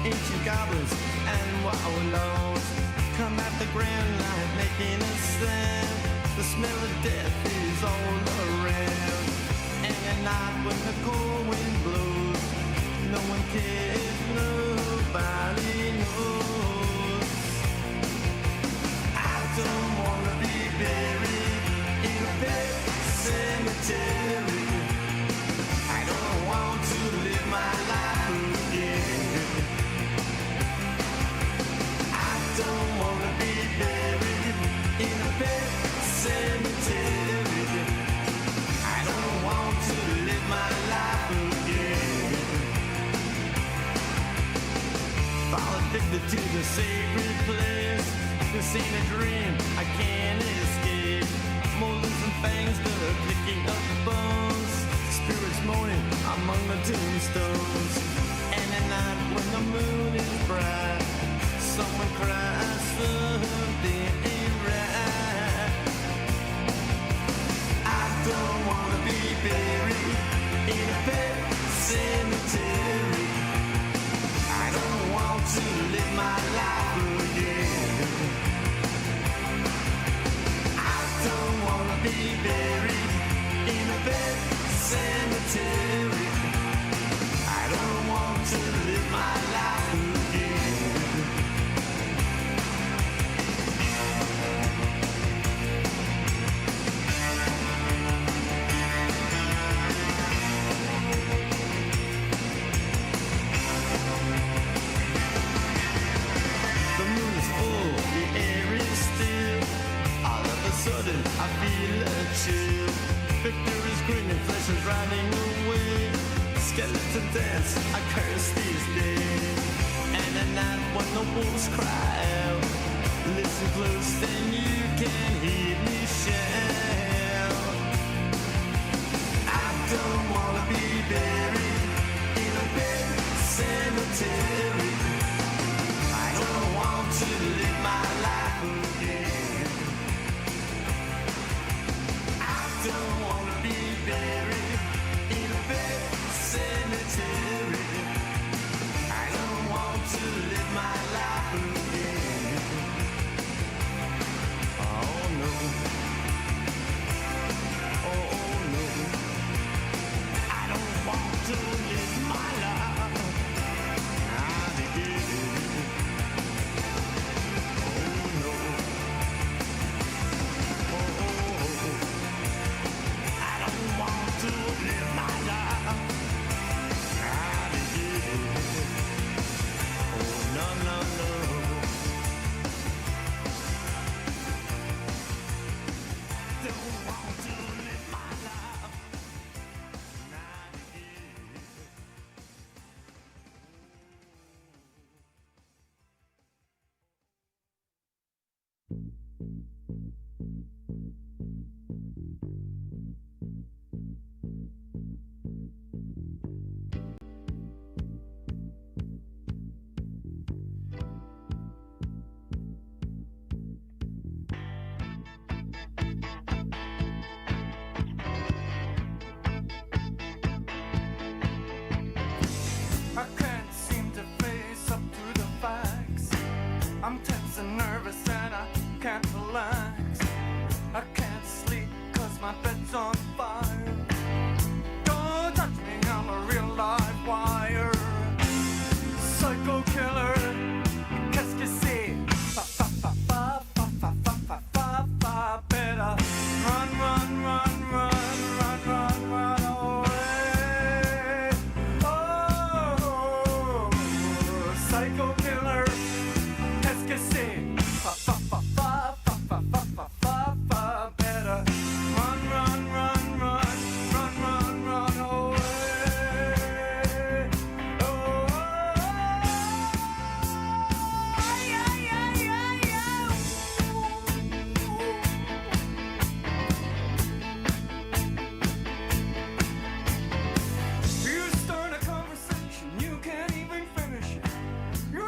ancient goblins and wallows come at the grand light making a sound. The smell of death is all around. And at night when the cold wind blows, no one cares, nobody knows. I don't wanna be buried in a pet cemetery. I don't want to live my life again. I don't wanna be buried in a pet cemetery. I don't want to live my life again. Fall addicted to the sacred place. This ain't a dream, I can't escape. Molars and fangs that are picking up bones. Spirits moaning among the tombstones. And at night when the moon is bright, someone cries something ain't right. I don't wanna be buried in a pet cemetery. I don't want to live my life again. I don't wanna be buried in a pet cemetery. I don't want to live my life again. The moon is full, the air is still. All of a sudden I feel a chill. Victor is grinning, flesh is riding away. Skeleton dance, I curse these days. And at night when the wolves cry out, listen close then you can hear me shout. I don't wanna be buried in a pet cemetery. I don't want to live my life again. I don't wanna be buried in a pet cemetery. I don't want to live my life again. Oh no. Oh no. I don't want to live my life again. Oh no. Oh, I don't want to live my life again. Oh no no no. Don't want to live my life again. I can't seem to face up to the facts. I'm tense and nervous and I can't relax. I can't sleep cause my bed's on fire. Don't touch me, I'm a real live wire. Psycho killer, qu'est-ce que c'est? Fa fa fa fa fa fa fa fa fa fa. Better run, run, run, run, run, run, run away. Oh, psycho killer, qu'est-ce que c'est? Fa fa fa fa fa fa fa fa fa fa. Better run, run, run, run, run, run, run away. Oh, yeah, yeah, yeah, yeah. You start a conversation, you can't even finish it. You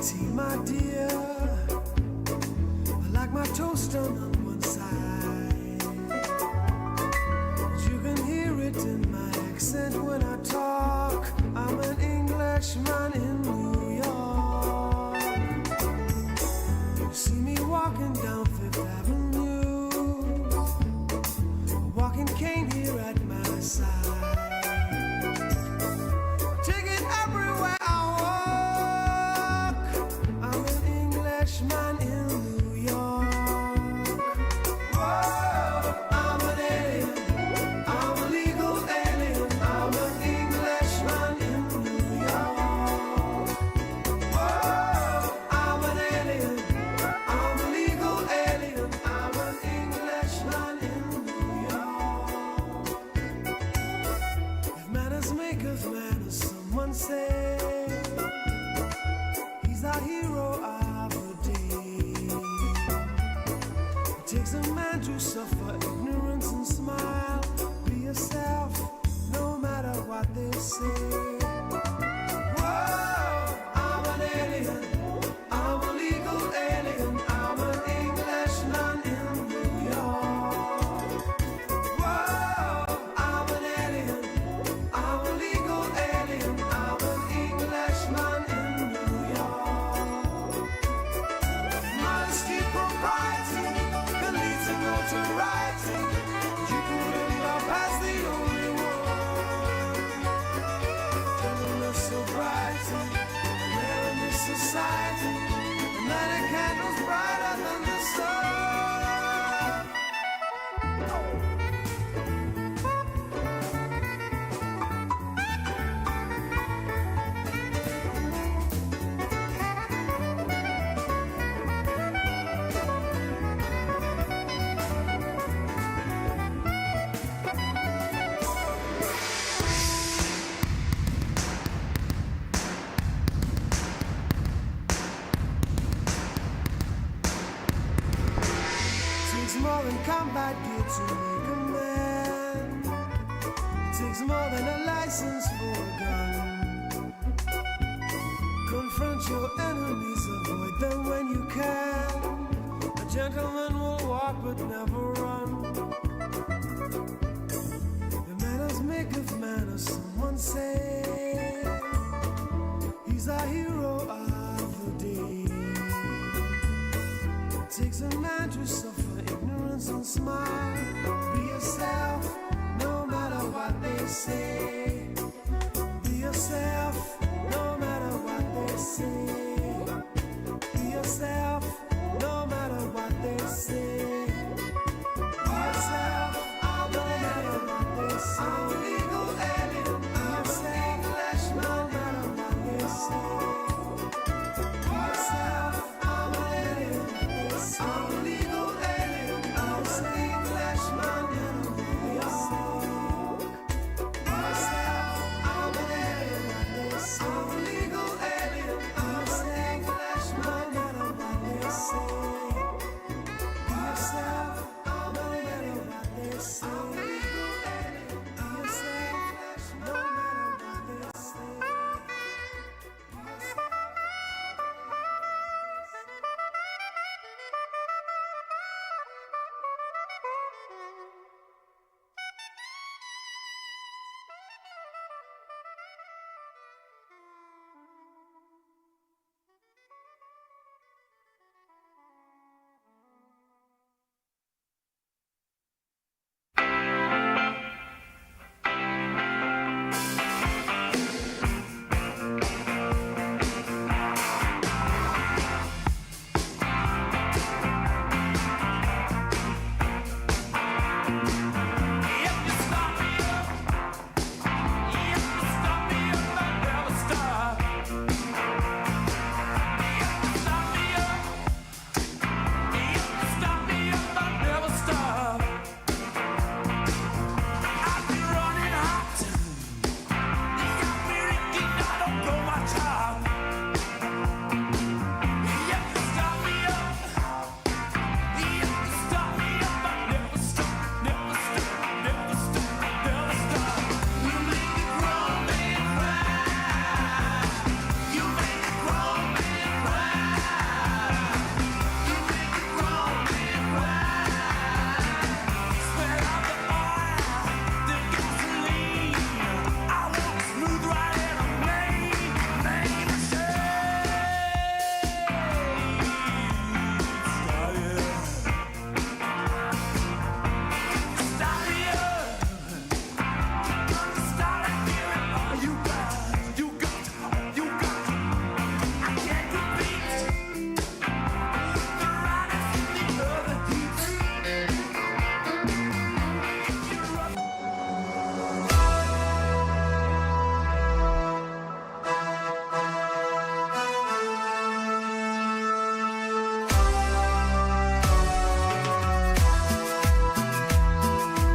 tea, my dear. I like my toast done on one side. But you can hear it in my accent when I talk. I'm an Englishman in New York. You see me walking down Fifth Avenue, a walking cane here at my side. Take it everywhere I walk. I'm an Englishman in New York. Whoa, I'm an alien. I'm a legal alien. I'm an Englishman in New York. Whoa, I'm an alien. I'm a legal alien. I'm an Englishman in New York. If manners make of manners, someone say he's our hero of the day. It takes a man to suffer ignorance and smile. Be yourself, no matter what they say. Whoa, I'm an alien. I'm a legal alien. I'm an Englishman in New York. Whoa, I'm an alien. I'm a legal alien. I'm an Englishman in New York. Modesty, propriety can lead to notoriety. You could really love as the only one. Gentleness, sobriety, and there in this society, and that a candle's brighter than the sun. Takes more than combat gear to make a man. It takes more than a license for a gun. Confront your enemies, avoid them when you can. A gentleman will walk but never run. The manners make of manners, someone say. He's our hero of the day. It takes a man to suffer ignorance and smile. Be yourself, no matter what they say. Be yourself, no matter what they say. Be yourself, no matter what they say. Be yourself, no matter what they say. I'm a legal alien. I'm an Englishman, no matter what they say. Be yourself, I'm an alien. I'm a legal alien. I'm an Englishman in New York. Be yourself.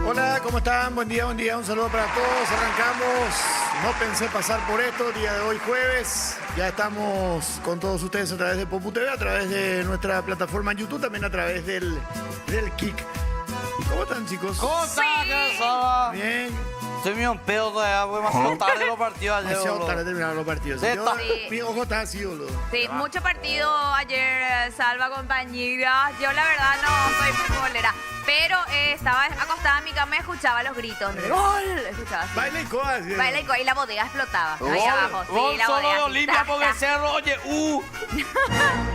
Hola, ¿cómo están? Buen día, un saludo para todos. Arrancamos. No pensé pasar por esto, día de hoy jueves. Ya estamos con todos ustedes a través de Popu TV, a través de nuestra plataforma en YouTube, también a través del Kik. ¿Cómo están, chicos? ¿Cómo estás, Saba? Bien. Estoy medio un pedo todavía, porque demasiado tarde los partidos ayer, Demasiado boludo. tarde terminaron los partidos. Sí, Yo- está- Mi ojo está así, boludo. Sí, mucho partido ayer, Salva compañera. Yo la verdad no soy futbolera, pero estaba acostada en mi cama y escuchaba los gritos. ¡Gol! Escuchaba así. Baila y coa, así. Baila y y la bodega explotaba. Ahí Gol, abajo. Sí, gol la solo bodega. de así, Olimpia ta, porque ta. Cerro, oye,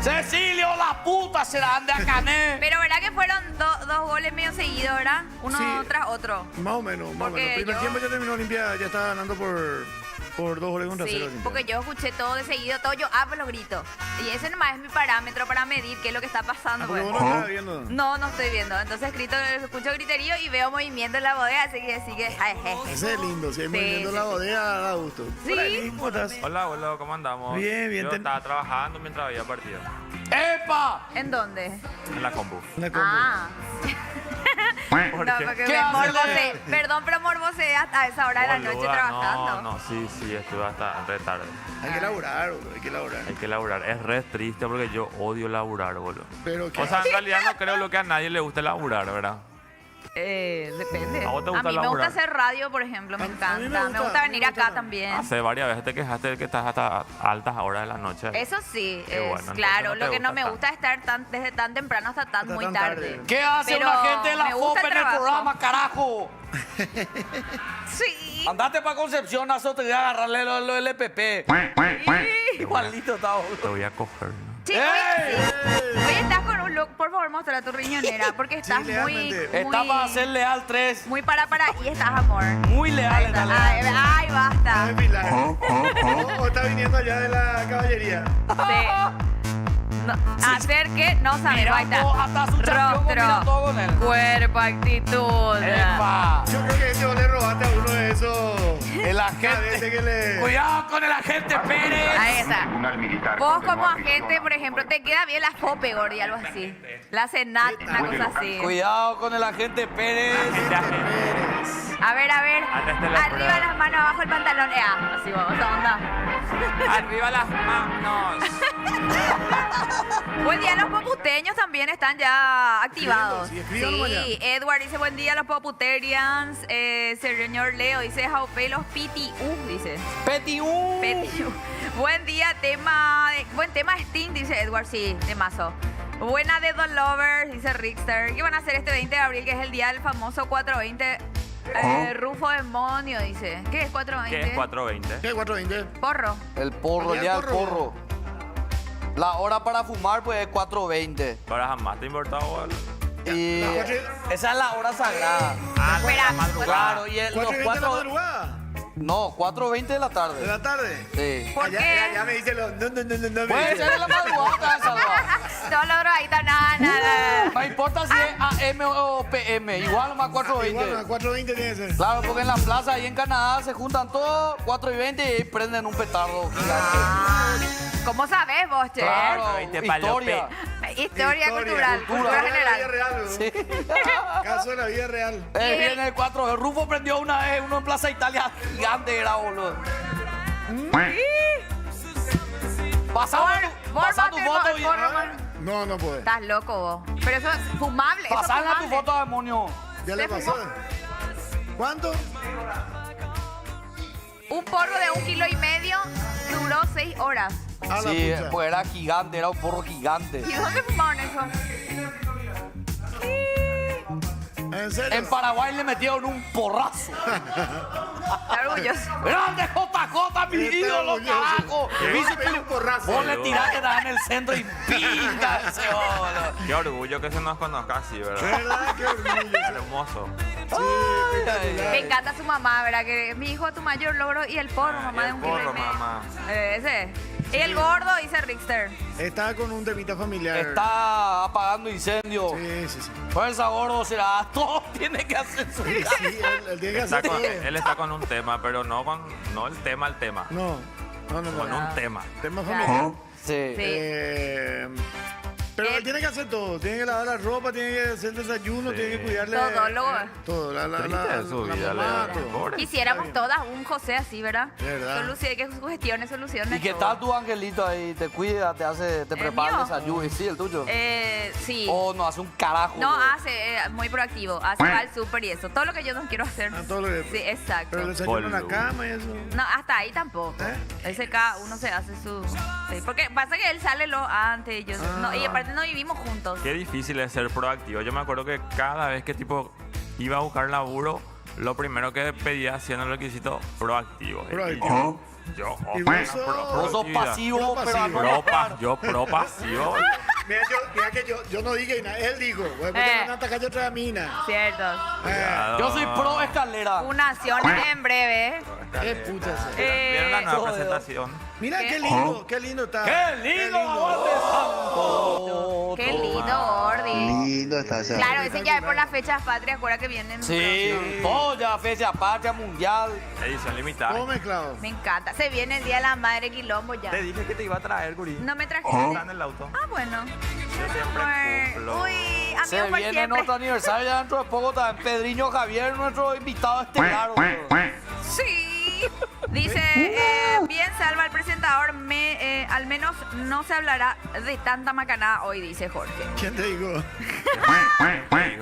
Cecilio, la puta, se la ande a Cané. Pero verdad que fueron dos goles medio seguidos, ¿verdad? Uno Sí. tras otro. Más o menos, más o Porque menos. Primer yo- tiempo ya terminó Olimpia, ya estaba ganando por 2 goles contra 0. Sí, Olimpia. porque yo escuché todo de seguido, todo yo hablo los gritos. Y ese nomás es mi parámetro para medir qué es lo que está pasando. Ah, porque Pues. vos no estabas viendo. No, no estoy viendo. Entonces escucho griterío y veo movimiento en la bodega, así que ay, jeje. Ese es lindo, si hay Sí, movimiento en sí, la sí. bodega, da gusto. Sí. Hola, Eli, ¿cómo estás? Hola, hola, ¿cómo andamos? Bien, bien. Yo estaba trabajando mientras había partido ¡Epa! ¿En dónde? en la compu. Una combo. Ah. ¿Por No, qué? porque ¿Qué me hace, morbosé. Perdón, pero morbosé hasta esa hora de la noche Boluda, trabajando. No, sí, estuve hasta re tarde. Hay que laburar, boludo, hay que laburar. Hay que laburar. Es re triste porque yo odio laburar, boludo. Pero ¿qué O sea, en realidad no creo lo que a nadie le guste laburar, ¿verdad? Depende. ¿A vos te gusta mí me gusta laburar? hacer radio, por ejemplo, me A mí encanta. me Me gusta, gusta a mí venir me acá gusta. también. Hace varias veces te quejaste de que estás hasta altas horas de la noche. Eso sí, Qué es bueno, entonces claro. no te lo que no gusta me gusta es estar desde tan temprano hasta Hasta muy tan tarde. tarde. ¿Qué hace Pero una gente de la me gusta FOP en el trabajo. programa, carajo? Sí. Andate para Concepción, a eso te voy a agarrarle lo del LPP. Igualito está, Te boludo. voy a coger, ¿no? Sí, hoy estás con un look, por favor, mostrar tu riñonera, porque estás muy, legalmente. Está para ser leal 3. muy para y estás, amor. Muy leal Ahí está está. Ay, leal. ay, basta. es Pilar. O está viniendo allá de la caballería. Sí. No, hacer que no sabemos. Ahí está. Mirando hasta su champión, combina todo con él. Cuerpo, actitud. ¡Epa! Yo creo que ese vos le robaste a uno de esos. El A veces agente. que le. Cuidado con el agente Pérez. Ahí está. Vos como agente, por ejemplo, te queda bien la FOPE, Gordi, algo así. La Senat, una cosa así. Cuidado con el agente Pérez. A ver, Antes de la arriba prueba. las manos, abajo el pantalón. Así vamos, esa onda. ¡Arriba las manos! Buen día, los poputeños también están ya activados. Sí, escriban nomás ya. Edward dice buen día, los poputerians. Señor Leo dice Jaupe, los PTU, dice. Petiú. PTU. Buen día, buen tema Sting, dice Edward, sí, temazo. Buena de The Lovers, dice Rickster. ¿Qué van a hacer este 20 de abril, que es el día del famoso 420? Rufo Demonio, dice. ¿Qué es 420? ¿Qué es 420? ¿Qué? 420. Porro. El porro, Allá ya el el porro. porro. La hora para fumar pues es 4:20. Ahora jamás te importaba, boludo. Y La cuatro- esa es la hora sagrada. Espera, Claro, y los 4:20 de la 4. madrugada. No, 4:20 de la De tarde. la tarde. Sí. ¿Por Allá, qué? allá me dice lo. No, me Puede dice. ser en la madrugada, Salva. Todos los drogadictos, nada. No importa si es AM o PM, igual más Igual, 4:20. 4:20 tiene que ser. Claro, porque en la plaza ahí en Canadá se juntan todos 4:20 y ahí prenden un petardo gigante. Ah, ¿cómo sabés vos, che? Claro, 20 palo historia. Historia cultural, cultura Caso de la vida general. real, bro. Sí. Caso de la vida real. Viene el 4. El Rufo prendió una vez uno en Plaza Italia gigante, era boludo. Pasá tu foto y No, no puede. Estás loco vos. Pero eso es fumable. Eso es pasala tu fumable. foto, demonio. Ya le pasó. ¿Cuánto? Un porro de 1,5 kilos duró 6 horas. A la Sí, pucha. pues era gigante, era un porro gigante. ¿Y dónde fumaron eso? ¿En serio? En Paraguay le metieron un porrazo. Está orgulloso. ¡Grande JJ, mi Está ídolo, orgulloso. carajo! Le Viste, pegó un porrazo. vos le tiraste nada en el centro y pinta ese boludo. Qué orgullo que se nos conozca así, ¿verdad? ¿Verdad? Qué orgullo. Hermoso. Me encanta su mamá, ¿verdad? Que mi hijo, tu mayor logro y el porro, mamá y de el 1,5 porro, kilos. mamá. Ese. Y el gordo, dice Rickster. Está con un temita familiar. Está apagando incendios. Sí, sí, sí. Fuerza, gordo, será. Todo tiene que hacer su Sí, él tiene que Está hacer con- todo. él está con un tema, pero no el tema. No, no, no. Con no. un tema. Tema Claro. familiar. Sí. Sí. Pero él tiene que hacer todo. Tiene que lavar la ropa, tiene que hacer desayuno, Sí. tiene que cuidarle. Todólogo. Todo. Triste de su vida, mamá, le- todo. pobre. Quisiéramos todas un José así, ¿verdad? De verdad. Que sugestione soluciones. ¿Y qué tal tu angelito ahí? ¿Te cuida, te hace, te prepara el mío? desayuno? Sí, el tuyo. Sí. O no hace un carajo. No bro. hace, muy proactivo. Hace va al súper y eso. Todo lo que yo no quiero hacer. Todo lo que- Sí, exacto. Pero el desayuno en la Boludo. cama y eso. No, hasta ahí tampoco. Ese cada uno se hace su... Sí, porque pasa que él sale lo antes y yo... No, y aparte no vivimos juntos. Qué difícil es ser proactivo. Yo me acuerdo que cada vez que tipo iba a buscar laburo, lo primero que pedía haciendo el requisito proactivo. Proactivo. Yo, Y opa, vos sos- Vos sos proactividad. pasivo, Pro pero a pasivo. no Yo pro pasivo. Mira que yo no dije nada, él dijo. Porque no atacar otra mina. Cierto. Yo soy pro escalera. Funación en breve. Qué puta esa. ¿Vieron la nueva Joder. presentación? Mira ¿Qué? qué lindo está. ¡Qué lindo! ¡Aguante, santo! Qué lindo, Gordi. Lindo está ese. Claro, ese ya es por las fechas patrias, acuérdate que vienen. Sí, todo ya, fecha patria mundial. Edición limitada. Todo mezclado. Me encanta. Se viene el Día de la Madre Quilombo ya. Te dije que te iba a traer, Guri. No me trajiste. Está en el auto. Ah, bueno. Yo siempre cumplo. Uy, Se amigo por viene siempre. nuestro aniversario ya dentro de poco también. Pedriño Javier, nuestro invitado estelar. bro. Sí. Dice, bien salva el presentador, al menos no se hablará de tanta macanada hoy, dice Jorge. ¿Quién te dijo?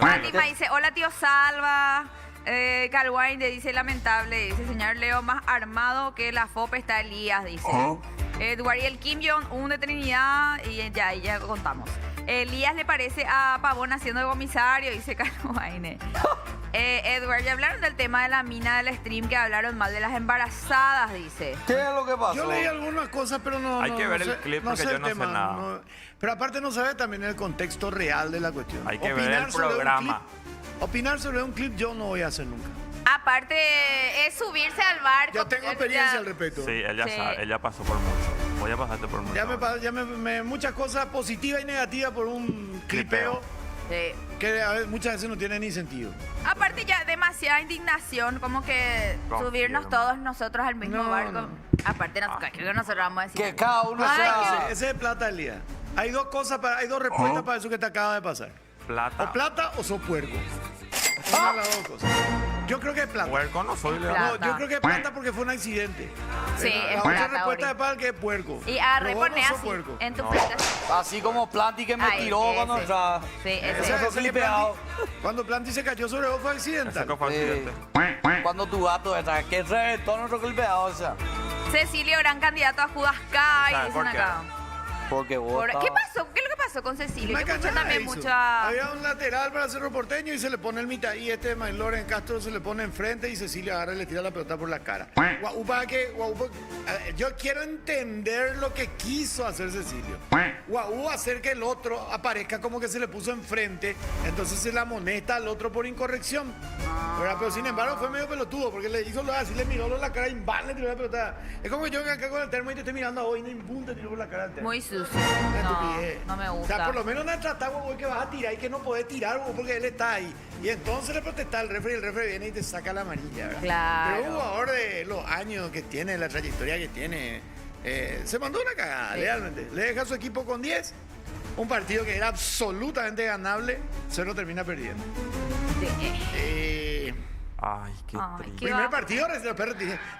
Fátima dice, hola tío Salva. Calwain le dice, lamentable, dice, señor Leo, más armado que la FOP está Elías, dice. Edwariel Kim Jong-un de Trinidad, y ya contamos. Elías le parece a Pavón haciendo de comisario, dice Calwain. Edward, ya hablaron del tema de la mina del stream, que hablaron mal de las embarazadas, dice. ¿Qué es lo que pasó? Yo leí algunas cosas, pero no. Hay no- que no ver el sé- clip no porque sé yo el no sé tema, nada. pero aparte no sabe también el contexto real de la cuestión. Hay que ver el sobre un programa. clip- opinar sobre un clip yo no voy a hacer nunca. Aparte, es subirse al barco. Yo tengo experiencia al respecto. Sí, ella Sí. sabe, ella pasó por mucho. Voy a pasarte por mucho. Muchas cosas positivas y negativas por un clipeo Sí. que a veces, muchas veces no tiene ni sentido. Aparte ya demasiada indignación, como que Confirmo. subirnos todos nosotros al mismo No, barco. no. Aparte, creo que nosotros vamos a decir. Que cada uno Ay, sea. Ese es plata del día. Hay dos cosas, hay dos respuestas para eso que te acaba de pasar. Plata. O plata o sos puerco. Una de las dos cosas. Yo creo que es plata. Huerco no soy, Leo. Plata. No, yo creo que es plata porque fue un accidente. Sí, La es otra plata, respuesta Ori. de Pal que es puerco. Y agarré Pero vos poné no sos así puerco. en tu No. frente. Así como Planty que me Ay, tiró cuando ese. entraba. Sí, Ese- ese. Eso ese flipeado. Cuando Planty se cayó sobre vos fue Ese accidental. fue accidente. Cuando tu gato entra, que reventó nuestro clipeado, o sea. Cecilio, gran candidato a Judas Kai, ¿Sabe dicen por qué? acá. Porque vos. ¿Qué estabas- pasó? ¿Qué es lo que pasó con Cecilio? Una Yo escuché canada también hizo. mucha... Había un lateral para Cerro Porteño y se le pone el mitad. Y este Loren Castro se le pone enfrente y Cecilia agarra y le tira la pelota por la cara. Yo quiero entender lo que quiso hacer Cecilio. Guau, hacer que el otro aparezca como que se le puso enfrente. Entonces se la amonesta al otro por incorrección. ¿Verdad? Pero sin embargo fue medio pelotudo porque le hizo así, le miró la cara y ¡bam! Le tiró la pelota. Es como que yo venga acá con el termo y te estoy mirando a vos y ni ¡pum! Te tiró por la cara al termo. Muy sucio. Una No, estupidez. no me O gusta. sea, por lo menos no tratamos güey, que vas a tirar y que no podés tirar güey, porque él está ahí. Y entonces le protesta al refri y el refri viene y te saca la amarilla, ¿verdad? Claro. Pero un jugador de los años que tiene, la trayectoria que tiene, se mandó una cagada, Sí. realmente. Le deja a su equipo con 10. Un partido que era absolutamente ganable, se lo termina perdiendo. Ay, qué Ay, triste. qué Primer va- partido recién,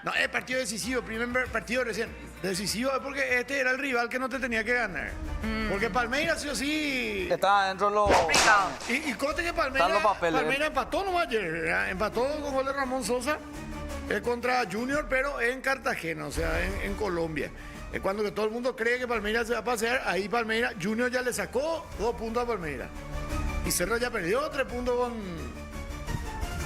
no, es partido decisivo, primer partido recién. Decisivo es porque este era el rival que no te tenía que ganar. Porque Palmeiras sí o sí. Estaba dentro de los. Complicado. Y conste que Palmeiras, Están los papeles. Palmeiras empató nomás ayer, ¿verdad? Empató con gol de Ramón Sosa contra Junior, pero en Cartagena, o sea, en Colombia. Cuando que todo el mundo cree que Palmeiras se va a pasear, ahí Palmeiras, Junior ya le sacó 2 puntos a Palmeiras. Y Cerro ya perdió 3 puntos con...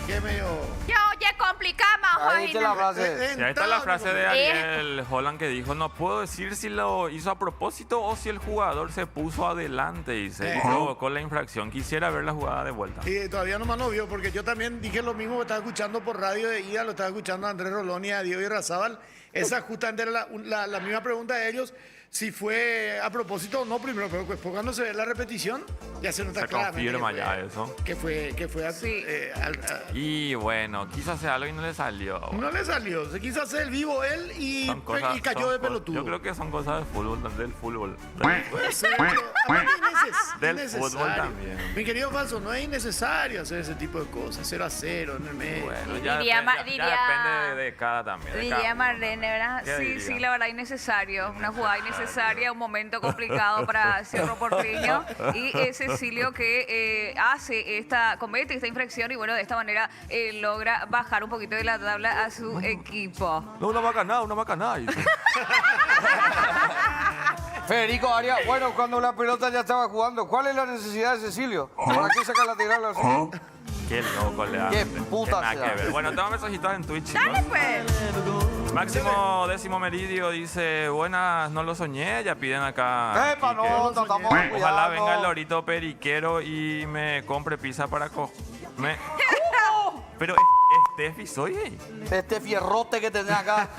¿Qué medio...? Ya, oye, complicamos, Ahí está la frase. Y ahí está la frase de Eh. Ariel Holland que dijo, no puedo decir si lo hizo a propósito o si el jugador se puso adelante y se provocó la infracción. Quisiera ver la jugada de vuelta. Y todavía no me lo vio, porque yo también dije lo mismo que estaba escuchando por radio de ida, lo estaba escuchando a Andrés Rolón y a Diego Irrazábal. Esa justamente era la misma pregunta de ellos, si fue a propósito o no primero, pero después cuando se ve la repetición, ya se nota Se claramente confirma que ya fue- eso. que fue Sí. Y bueno, quiso hacer algo y no le salió. no le salió, se quiso hacer el vivo él y, Son cosas- y cayó son de cosas- pelotudo. Yo creo que son cosas del fútbol. Puede ser, pero bueno, Del innecesario. fútbol también. Mi querido Falso, no es innecesario hacer ese tipo de cosas. 0-0 en el medio. Bueno, ya, Diría depende, Ma- ya diría- depende de cada también. de Diría cada uno. Marlene, ¿verdad? ¿Qué Sí, diría? sí, la verdad, innecesario. Una jugada innecesaria, un momento complicado para Cerro Porteño. Y Cecilio que comete esta infracción y bueno, de esta manera logra bajar un poquito de la tabla a su equipo. No, una bacanada. dice. Federico Arias, bueno, cuando la pelota ya estaba jugando, ¿cuál es la necesidad de Cecilio? ¿Para qué saca la tirarla así? Qué loco le da. Qué hombre. puta nada se que da. ver. Bueno, tengo mensajitos en Twitch, chicos. Dale pues. Máximo Décimo Meridio dice, buenas, no lo soñé, ya piden acá. ¡Epa, Quique. no! Estamos Ojalá cuidando. venga el lorito periquero y me compre pizza para comer. Pero Steffi soy. Este fierrote que tenés acá.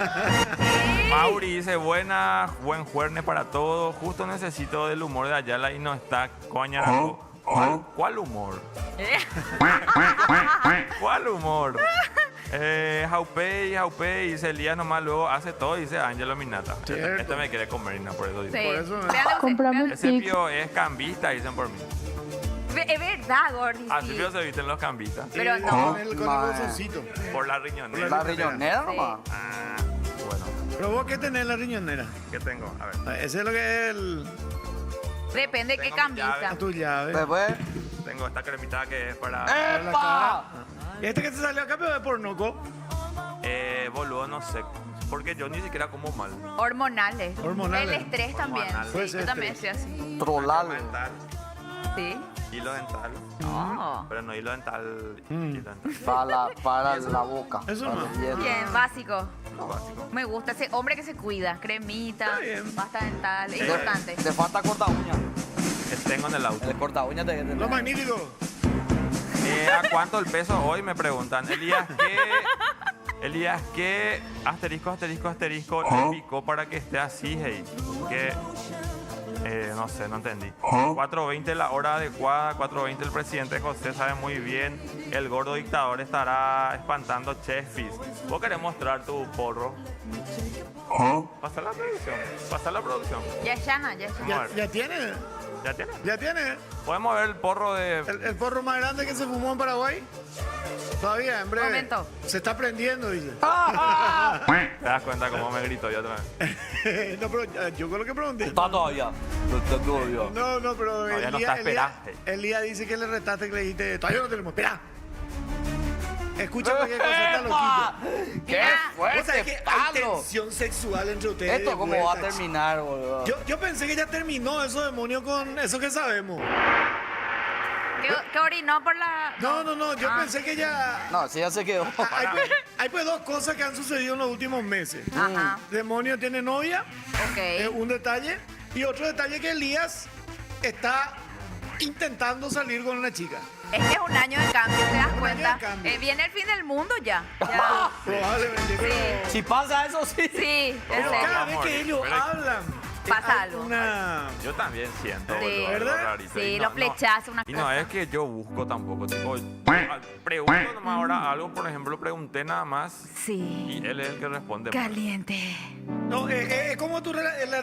Mauri dice, buen jueves para todos. Justo necesito del humor de Ayala y no está coñaraco. ¿Cuál humor? ¿Cuál humor? Jaupey, dice Elías nomás luego hace todo, dice Ángelo Minata. Cierto. Este me quiere comer y no por eso Sí. dice. Por eso no. Véanle usted, Comprame véanle. Ese pío es cambista, dicen por mí. Es verdad, Gordy. Así sí. pío se visten los cambistas. Pero Sí, no. Con el Man. bolsoncito. Por la riñonera. La riñonera nomás. Ah, bueno, Pero vos, ¿qué tenés en la riñonera? ¿qué tengo? A ver. Ese es lo que es Depende de qué Tengo mi llave. cambista. tu llave. Después. Tengo esta cremita que es para... ¡Epa! ¿Y este que te salió acá, pero de pornoco? boludo, no sé. Porque yo ni siquiera como mal. Hormonales. Hormonales. El estrés también. Hormonales. Puede Sí, ser yo también estrés. soy así. Trolal. Dental, Sí. hilo dental. Oh. Pero no hilo dental. Mm. Hilo dental. Para la boca. Eso para no. el diente. Bien, básico. Lo básico. Me gusta ese hombre que se cuida. Cremita, Está bien. pasta dental. Es importante. Te falta corta uña. Que tengo en el auto. El corta uña te Lo magnífico. ¿A cuánto el peso hoy? Me preguntan. Elías, ¿qué asterisco le picó para que esté así, hey? Que, no sé, no entendí. 4:20 la hora adecuada, 4:20 el presidente José sabe muy bien. El gordo dictador estará espantando chefis. ¿Vos querés mostrar tu porro? Pasa la producción. Ya es Shana, ya es Shana. ¿Ya tiene? ¿Ya tiene? ¿Ya tiene? ¿Podemos ver el porro de...? ¿El porro más grande que se fumó en Paraguay? Todavía, en breve. Momento. Se está prendiendo, dice. ¿Te das cuenta cómo me gritó yo otra vez? No, pero yo con lo que pregunté. Está todavía. Está todavía. No, pero Todavía no está, esperaste. Elías dice que le retaste que le dijiste, todavía no tenemos, espera. Escucha cualquier cosa, está loquito. ¡Qué Vos sabés fuerte, que hay Pablo! tensión sexual entre ustedes. Esto cómo de va a vuelta. terminar, boludo. Yo pensé que ya terminó eso, demonio, con eso que sabemos. ¿Qué orinó por la...? No, yo Ah. pensé que ya... No, sí ya se quedó. Hay pues dos cosas que han sucedido en los últimos meses. Ajá. Demonio tiene novia, Ok. un detalle. Y otro detalle que Elías está intentando salir con una chica. Este es un año de cambio, ¿te das año cuenta? de cambio. Viene el fin del mundo ya. Ya. Probablemente, pero... Sí. Si pasa eso, sí. Sí, en Pero serio. cada vez Vamos, que ellos pero- hablan, Pasa hay algo. una... Yo también siento, Sí. boludo, algo ¿Verdad? rarito. Sí, Y los flechazos, una Y no cosa. es que yo busco tampoco, tipo, pregunto nomás ahora algo, por ejemplo, pregunté nada más Sí. y él es el que responde. más. Caliente. No, es como la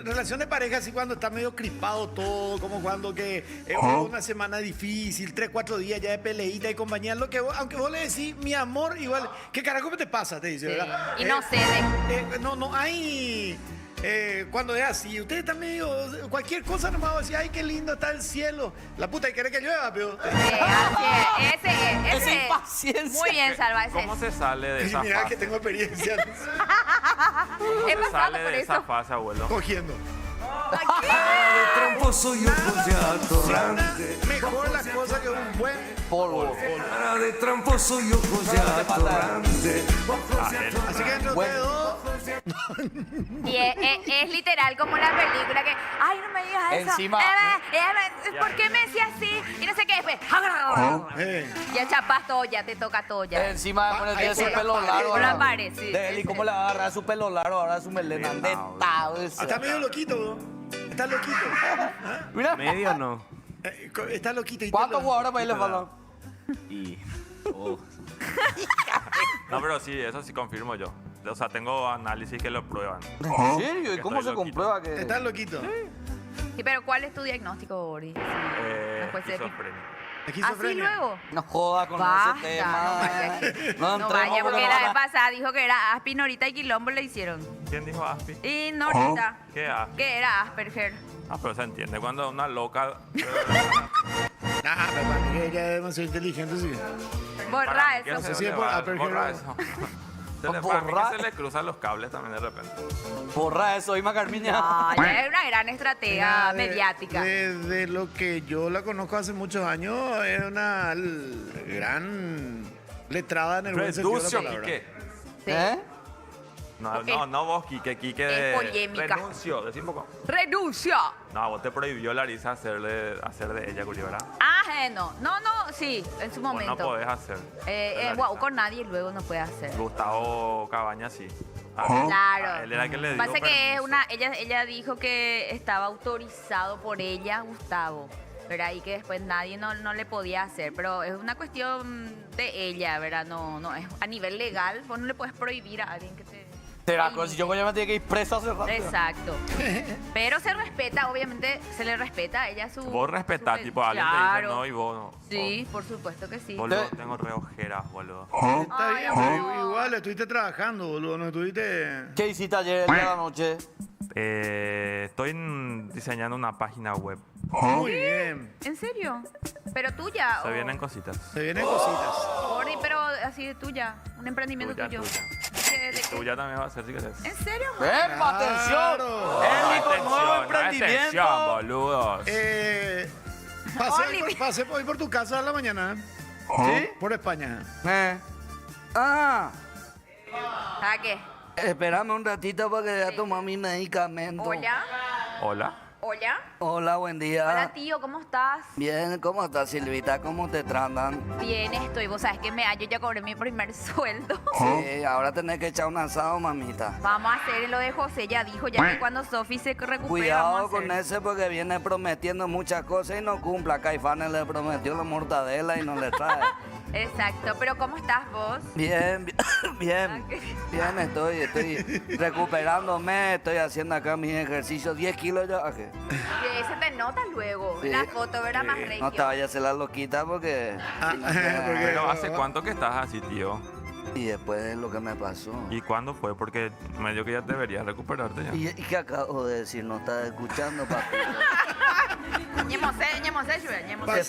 relación de pareja, así cuando está medio crispado todo, como cuando que hubo una semana difícil, 3, 4 días ya de peleita y compañía, lo que aunque vos le decís, mi amor, igual, ¿qué carajo te pasa? Te dice, Sí. ¿verdad? Y no cede. No hay... cuando es así, ustedes están medio... Cualquier cosa nomás va a decir, ay, qué lindo está el cielo. La puta, y quiere que llueva, pero... Sí, así es. Ese es. Esa impaciencia. Muy bien, Salva. Ese ¿Cómo es. se sale de Y esa mira fase? que tengo experiencia ¿Cómo He se pasado sale por de esa eso. fase, abuelo? cogiendo. Tramposo y ojos de atorrante. Mejor las cosas que un buen... Polvo. Cara de tramposo y ojos de atorrante. Así que entre ustedes dos... Y es literal como la película que, ay, no me digas eso. Encima- ¿Por qué me decía así? Y no sé qué. Después, ya chapas todo, ya te toca todo ya. Encima de ponerte ahí ese por la pelo pared. largo. Por la ahora. pared, sí, De él sí, y cómo sí. le va a agarrar su pelo largo, ahora su melena. Sí, Neta, ese. Está medio loquito, bro. Está loquito. Mira. Medio no. Está loquito. y ¿Cuántos te lo- jugadores para irle faltan? Y. No, pero sí, eso sí confirmo yo. O sea, tengo análisis que lo prueban. ¿En serio? ¿Y Que cómo se estoy loquito. comprueba que.? Está loquito. Sí, pero ¿cuál es tu diagnóstico, Boris? Sí, no puede ser- Esquizofrenia. ¿Así Esquizofrenia. luego? No joda con Basta, ese tema. no vaya. No No entremos vaya, porque no la van vez a- pasada dijo que era Aspi, Norita y Quilombo le hicieron. ¿Quién dijo Aspi? Y Norita, ¿Qué Aspi? que era Asperger. Ah, pero se entiende cuando una loca. Ah, pero para mí que ella es demasiado inteligente, sí. Borra Para mí que eso. se Sí, le por va- Asperger, borra no. eso. Para mí Borra. que se le cruzan los cables también de repente. Borra eso, Ima Carmiña. No, ella es una gran estratega Nada, mediática. De lo que yo la conozco hace muchos años, es una gran letrada en el buen sentido de Reducio, la palabra. Quique. Sí. ¿Eh? No, vos, Quique Es de. polémica. Renuncio, decí un poco. ¡Renuncia! No, vos te prohibió Larisa hacer de ella, Curi, ¿verdad? Ajeno. No, sí, en su Vos momento. no podés hacer. de Larisa. Guau, con nadie luego no puede hacer. Gustavo Cabaña sí. Claro. Él era el que le dio Pasa que es permiso. ella dijo que estaba autorizado por ella, Gustavo, ¿verdad? Y que después nadie no le podía hacer. Pero es una cuestión de ella, ¿verdad? No es a nivel legal, vos no le puedes prohibir a alguien que te. Será te cosa, si imite. yo ya me tenía que ir preso hace rato. Exacto. Pero se respeta, obviamente se le respeta a ella su. Vos respetás, su- tipo, alguien te dice Claro. no y vos no. Sí, por supuesto que sí. Boludo, tengo re ojeras, boludo. Está bien, pero igual estuviste trabajando, boludo, no estuviste... ¿Qué hiciste ayer, el día de la noche? Estoy diseñando una página web. Muy bien. ¿En serio? ¿Pero tuya? Se o- vienen cositas. Se vienen cositas. Ori, pero así de tuya. Un emprendimiento Tuya, tuyo. tuya. ¿De qué? Tuya también va a ser si querés. ¿En serio? ¡Epa, atención! Claro. Él dijo nuevo Atención, emprendimiento. boludos. Oli. Pasé hoy por tu casa a la mañana, ¿Sí? por España. Ah, ¿A qué? espérame un ratito para que ya tomar mi medicamento. Hola. Hola. Hola. Hola, buen día. Hola, tío, ¿cómo estás? Bien, ¿cómo estás, Silvita? ¿Cómo te tratan? Bien, estoy. Vos sabés que yo ya cobré mi primer sueldo. Sí, ahora tenés que echar un asado, mamita. Vamos a hacer lo de José, ya dijo, ya que cuando Sofi se recupere Cuidado vamos a con hacer. ese porque viene prometiendo muchas cosas y no cumple. A Caifanes le prometió la mortadela y no le trae. Exacto, pero ¿cómo estás vos? Bien, bien, Ah, qué- bien estoy recuperándome, estoy haciendo acá mis ejercicios, 10 kilos ya bajé. Que se te nota luego. Sí. La foto, ¿verdad? Más regio. No te vayas a hacer la loquita porque... porque- Pero ¿hace cuánto que estás así, tío? Y después de lo que me pasó. ¿Y cuándo fue? Porque medio que ya deberías recuperarte ya. ¿Y qué acabo de decir? ¿No estás escuchando, papi? Ñemosé, Lluvia, ñemosé.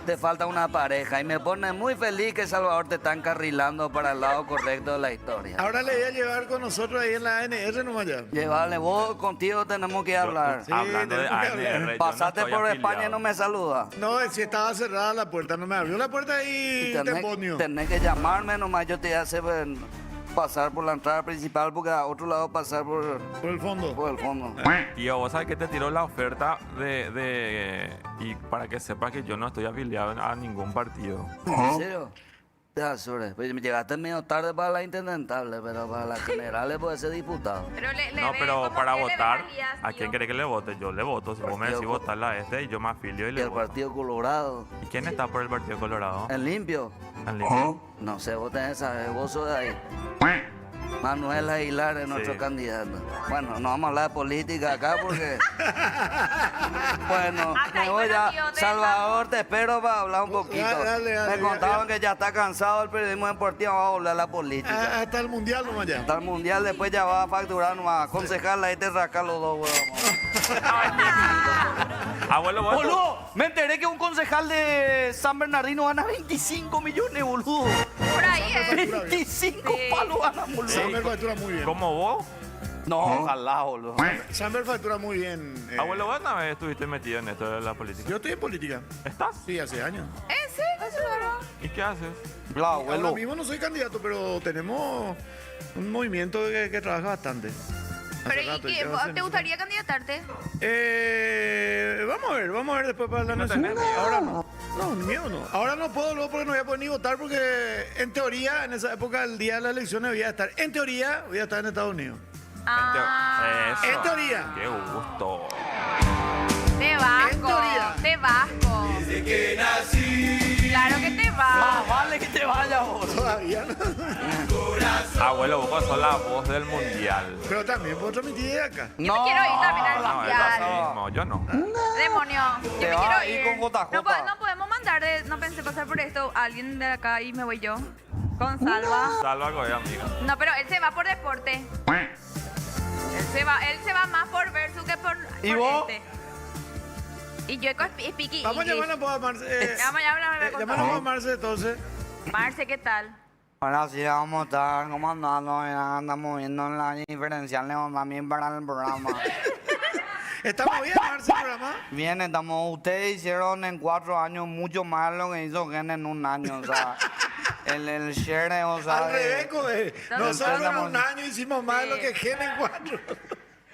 Te falta una pareja y me pone muy feliz que Salvador te está encarrilando para el lado correcto de la historia. Ahora le voy a llevar con nosotros ahí en la ANR nomás ya. Llévale, vos contigo tenemos que hablar. Sí, Hablando de tenemos que hablar. ANR, yo no Pasaste estoy por afiliado. España y no me saluda. No, si estaba cerrada la puerta, no me abrió la puerta y demonio. Tenés que llamarme nomás, yo te hace pasar por la entrada principal porque a otro lado pasar por Por el fondo. el fondo. Tío, vos sabés que te tiró la oferta y para que sepas que yo no estoy afiliado a ningún partido. ¿En serio? Te asures. Pues me llegaste medio tarde para la intendentable, pero para la general puede ser diputado. Pero le No, ve pero como para que le votar, dejarías, ¿a tío. quién querés que le vote? Yo le voto. Si vos me decís Partido- votarla a este y yo me afilio y Y le el voto. Partido Colorado, ¿Y quién está por el Partido Colorado? en limpio. En Lima. No sé, vos tenés esa, vos sos de ahí. Manuel Aguilar es nuestro Sí. candidato. Bueno, no vamos a hablar de política acá porque... Bueno, Hasta ahí, me voy bueno, ya. tío, te Salvador, te espero para hablar un poquito. Dale, me ya, contaron que ya está cansado el periodismo deportivo, vamos a volver a la política. Hasta el mundial nomás ya. Hasta el mundial, después ya va a facturar nomás. Concejal, ahí te saca los dos, huevos. Abuelo, vos. Boludo, me enteré que un concejal de San Bernardino gana 25 millones, boludo. Por ahí, 25 Sí. palos gana, boludo. Samber factura muy bien. ¿Cómo vos? No, ojalá, boludo. Samber factura muy bien. Abuelo, vos una vez estuviste metido en esto de la política. Yo estoy en política. ¿Estás? Sí, hace años. Sí, claro. ¿Y qué haces? La Ahora abuelo. mismo no soy candidato, pero tenemos un movimiento que trabaja bastante. Hace Pero ¿y rato, qué? que hace ¿Te mucho gustaría candidatarte? Vamos a ver después para la No nación. tenés miedo. Ahora no. No, miedo no. Ahora no puedo luego porque no voy a poder ni votar porque en teoría, en esa época, el día de las elecciones voy a estar, en teoría, voy a estar en Estados Unidos. Ah, Eso. En teoría. Qué gusto. te En vasco, teoría. te vasco. Claro que te Más vas. vale que te vayas, boludo. Todavía no. Abuelo, Abuelo, vos sos la voz del mundial. Pero también puedo transmitir de acá. Yo me quiero ir también al No, es mundial. lo mismo, yo no. Demonio, yo Te me vas quiero a ir ir. con JJ. No podemos mandar no pensé pasar por esto, alguien de acá y me voy yo. Con Salva. Salva con amiga. No, pero él se va por deporte. Él se va más por versus que por ¿Y vos? este. Y yo con Speaky Vamos a English. llamarla a Marce. Vamos a hablar con Llamarla a Marce entonces. Marce, ¿qué tal? Ahora sí vamos a estar comandando, andamos viendo la diferencial también para el programa. ¿Estamos bien, Marce, el programa? Bien, ustedes hicieron en 4 años mucho más lo que hizo Gen en un año, o sea, el share, o sea, Al revés, coge. Nosotros en un Entendemos. año hicimos más de lo que Gen en 4.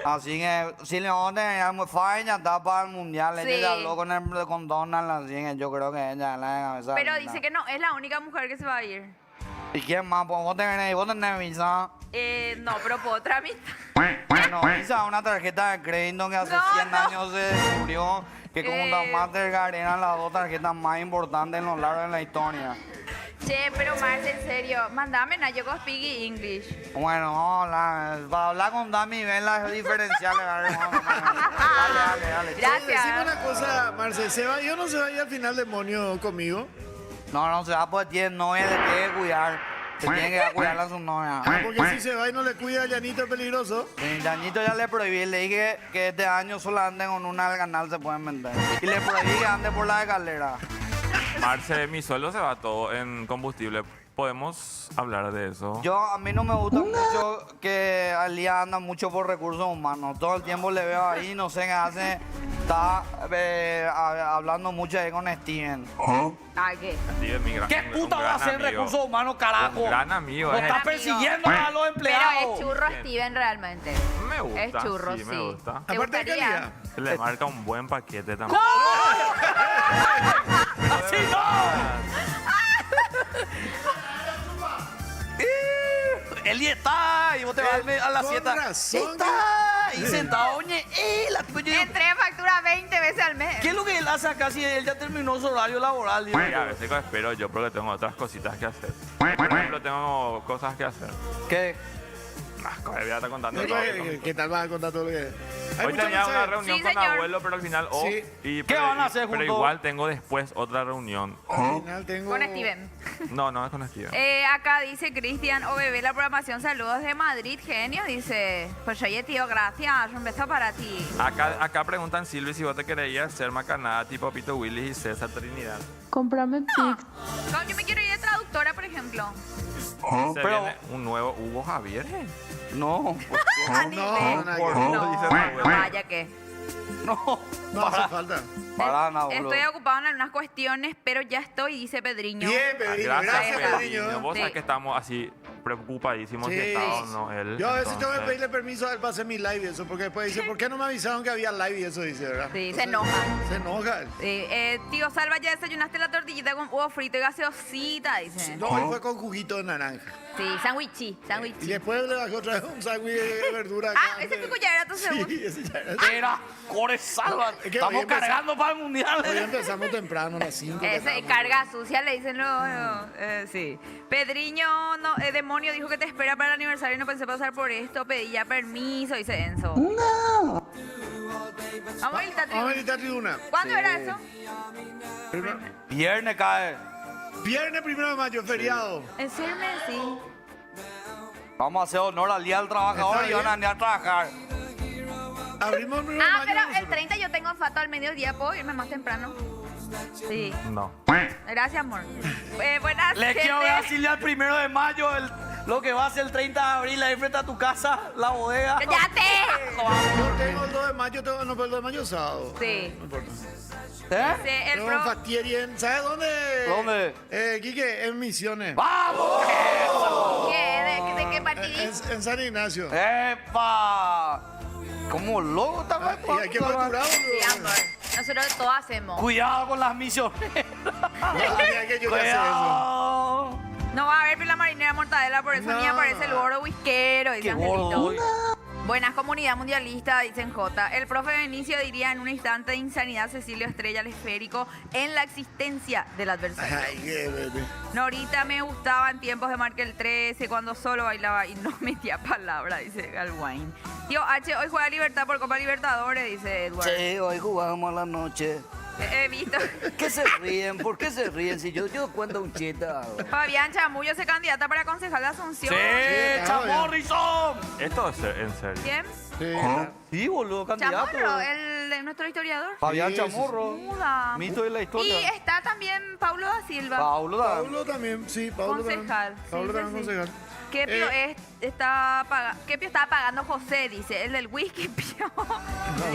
así que si León ya está para el mundial, Sí. ella ya habló con Donald, así que yo creo que ella es la de cabeza. Pero linda. dice que no es la única mujer que se va a ir. ¿Y quién más? Pues vos tenés visa. No, pero puedo tramitar. Bueno, visa una tarjeta de crédito que hace No, 100 no. años se descubrió que como la Eh. Mastercard eran las 2 tarjetas más importantes en los largos de la historia. Che, pero Marce, en serio, mandame na yo con Speaky English. Bueno, vamos a hablar, para hablar con Dami, ven las diferenciales. A ver, dale. Gracias. Decime una cosa, Marce. ¿Se va yo no se va a ir al final demonio conmigo? No se va, pues tiene novia, le tiene que cuidar. Se tiene que cuidar a su novia. Ah, porque si se va y no le cuida a Llanito es peligroso. Sí, Dañito ya le prohibí, le dije que este año solamente con una del canal se pueden vender. Y le prohibí que ande por la escalera. Marce, mi sueldo se va todo en combustible. ¿Podemos hablar de eso? A mí no me gusta mucho que Alía anda mucho por recursos humanos. Todo el tiempo le veo ahí, no sé qué hace. Está hablando mucho ahí con Steven. Ay, ¿qué? Steven, mi gran- ¿Qué un puta va a gran hacer amigo. recursos humanos, carajo? Un gran amigo. Vos es estás Amigo. persiguiendo a los Pero empleados. es churro Steven realmente. Me gusta. Es churro, sí. sí. Me gusta. ¿Te Aparte de gustaría? calidad. Le marca un buen paquete también. ¡Así no! Eli está, y vos te vas a la con siesta. razón. Está, y sentado, oye, la tipo yo digo, Entré factura 20 veces al mes. ¿qué es lo que él hace acá si él ya terminó su horario laboral? Digo Y a yo? veces espero yo porque tengo otras cositas que hacer. Por ejemplo, tengo cosas que hacer. ¿Qué? Voy a estar contando todo. ¿Qué tal vas a contar todo lo que hay Hoy muchos tenía una mensajes. reunión Sí, con señor. abuelo, pero al final off. Sí. ¿Qué van a hacer Pero juntos? igual tengo después otra reunión. Al final tengo... Con Steven. No es con Steven. Acá dice Cristian, o bebé la programación, saludos de Madrid, genio, dice. Pues oye, tío, gracias, un beso para ti. Acá preguntan Silvi si vos te querías hacer macanada tipo Pito Willis y César Trinidad. Cómprame pic. No, yo me quiero ir de traductora, por ejemplo. Se Pero- viene un nuevo Hugo Javier. No, A nivel. nada que ver. No, dice tu abuela. vaya que. no. No hace falta. Para nada, boludo. Estoy ocupado en algunas cuestiones, pero ya estoy, dice Pedriño. Bien, Pedriño. Gracias, Gracias, Pedriño. Pedriño. Vos Sí. sabés que estamos así preocupadísimos si Sí. está o no él. Yo a veces tengo que entonces- pedirle permiso a él para hacer mi live y eso, porque después dice, ¿por qué no me avisaron que había live y eso dice, verdad? Sí, Entonces, se enoja. Se enoja él. Tío Salva, ¿ya desayunaste la tortillita con huevo frito y gaseosita? Dice. No, él fue con juguito de naranja. Sí, sándwichi, Y sándwichi. después le bajé otra vez un sándwich de verdura. Ah, ese pico ya era entonces. Sí, ese ya era. Era Core Salva. Es que hoy Estamos empezamos- cargando para el mundial. Hoy empezamos temprano, a las 5. Ese carga sucia le dicen sí. Pedriño, no, demonio dijo que te espera para el aniversario y no pensé pasar por esto, pedí ya permiso, dice Enzo. No. Vamos a gritar, Vamos a meditar tribuna. ¿Cuándo era eso? Primero- Viernes cae. Viernes 1 de mayo, feriado. En serio, sí. Vamos a hacer honor al Día del Trabajador Está y van a bien. ir a trabajar. Abrimos el 1 de Ah, mayo. pero el nosotros. 30 yo tengo fato al mediodía, ¿puedo irme más temprano? Sí. No. Gracias, amor. Buenas Le quiero ver a Silvia el 1 de mayo, lo que va a ser el 30 de abril ahí frente a tu casa, la bodega. ¡Cállate! Yo tengo el 2 de mayo, no, pero el 2 de mayo es sábado. Sí. No importa. ¿Eh? Sí, el Tengo pro... un Fastieri en, ¿sabes dónde? ¿Dónde? Quique, en Misiones. ¡Vamos! ¿Qué? ¿De qué partidito? En San Ignacio. ¡Epa! ¿Cómo loco está Y hay que facturar, Sí, boludo. amor. Nosotros todo hacemos. Cuidado con las misiones. No, hay que yo ya sé eso. Cuidado. No va a haber la marinera mortadela, por eso No. ni aparece el gordo whiskero. Dice Qué Angelito. gordo. Buenas, comunidad mundialista, dicen J. El profe Benicio diría en un instante de insanidad Cecilio Estrella al esférico en la existencia del adversario. Ay, qué bebé. Norita me gustaba en tiempos de Markel 13 cuando solo bailaba y no metía palabra, dice Galwain. Tío H, hoy juega Libertad por Copa Libertadores, dice Edward. Sí, hoy jugamos a la noche. He visto. ¿Qué se ríen? ¿Por qué se ríen? Si yo cuento un chiste. Fabián Chamullo se candidata para concejal de Asunción. ¡Sí, Chamorrison! Esto es en serio. ¿Quién? Sí, Sí, boludo, candidato. Chamorro, el de nuestro historiador. Fabián Sí, Chamorro. Muda. Mito de la Y historia. está también Paulo da Silva. Paulo da. Paulo también, sí, Paulo Concejal, también. sí, Paulo sí, también sí. concejal. Kepio Kepio estaba pagando José, dice. El del whisky, Pio.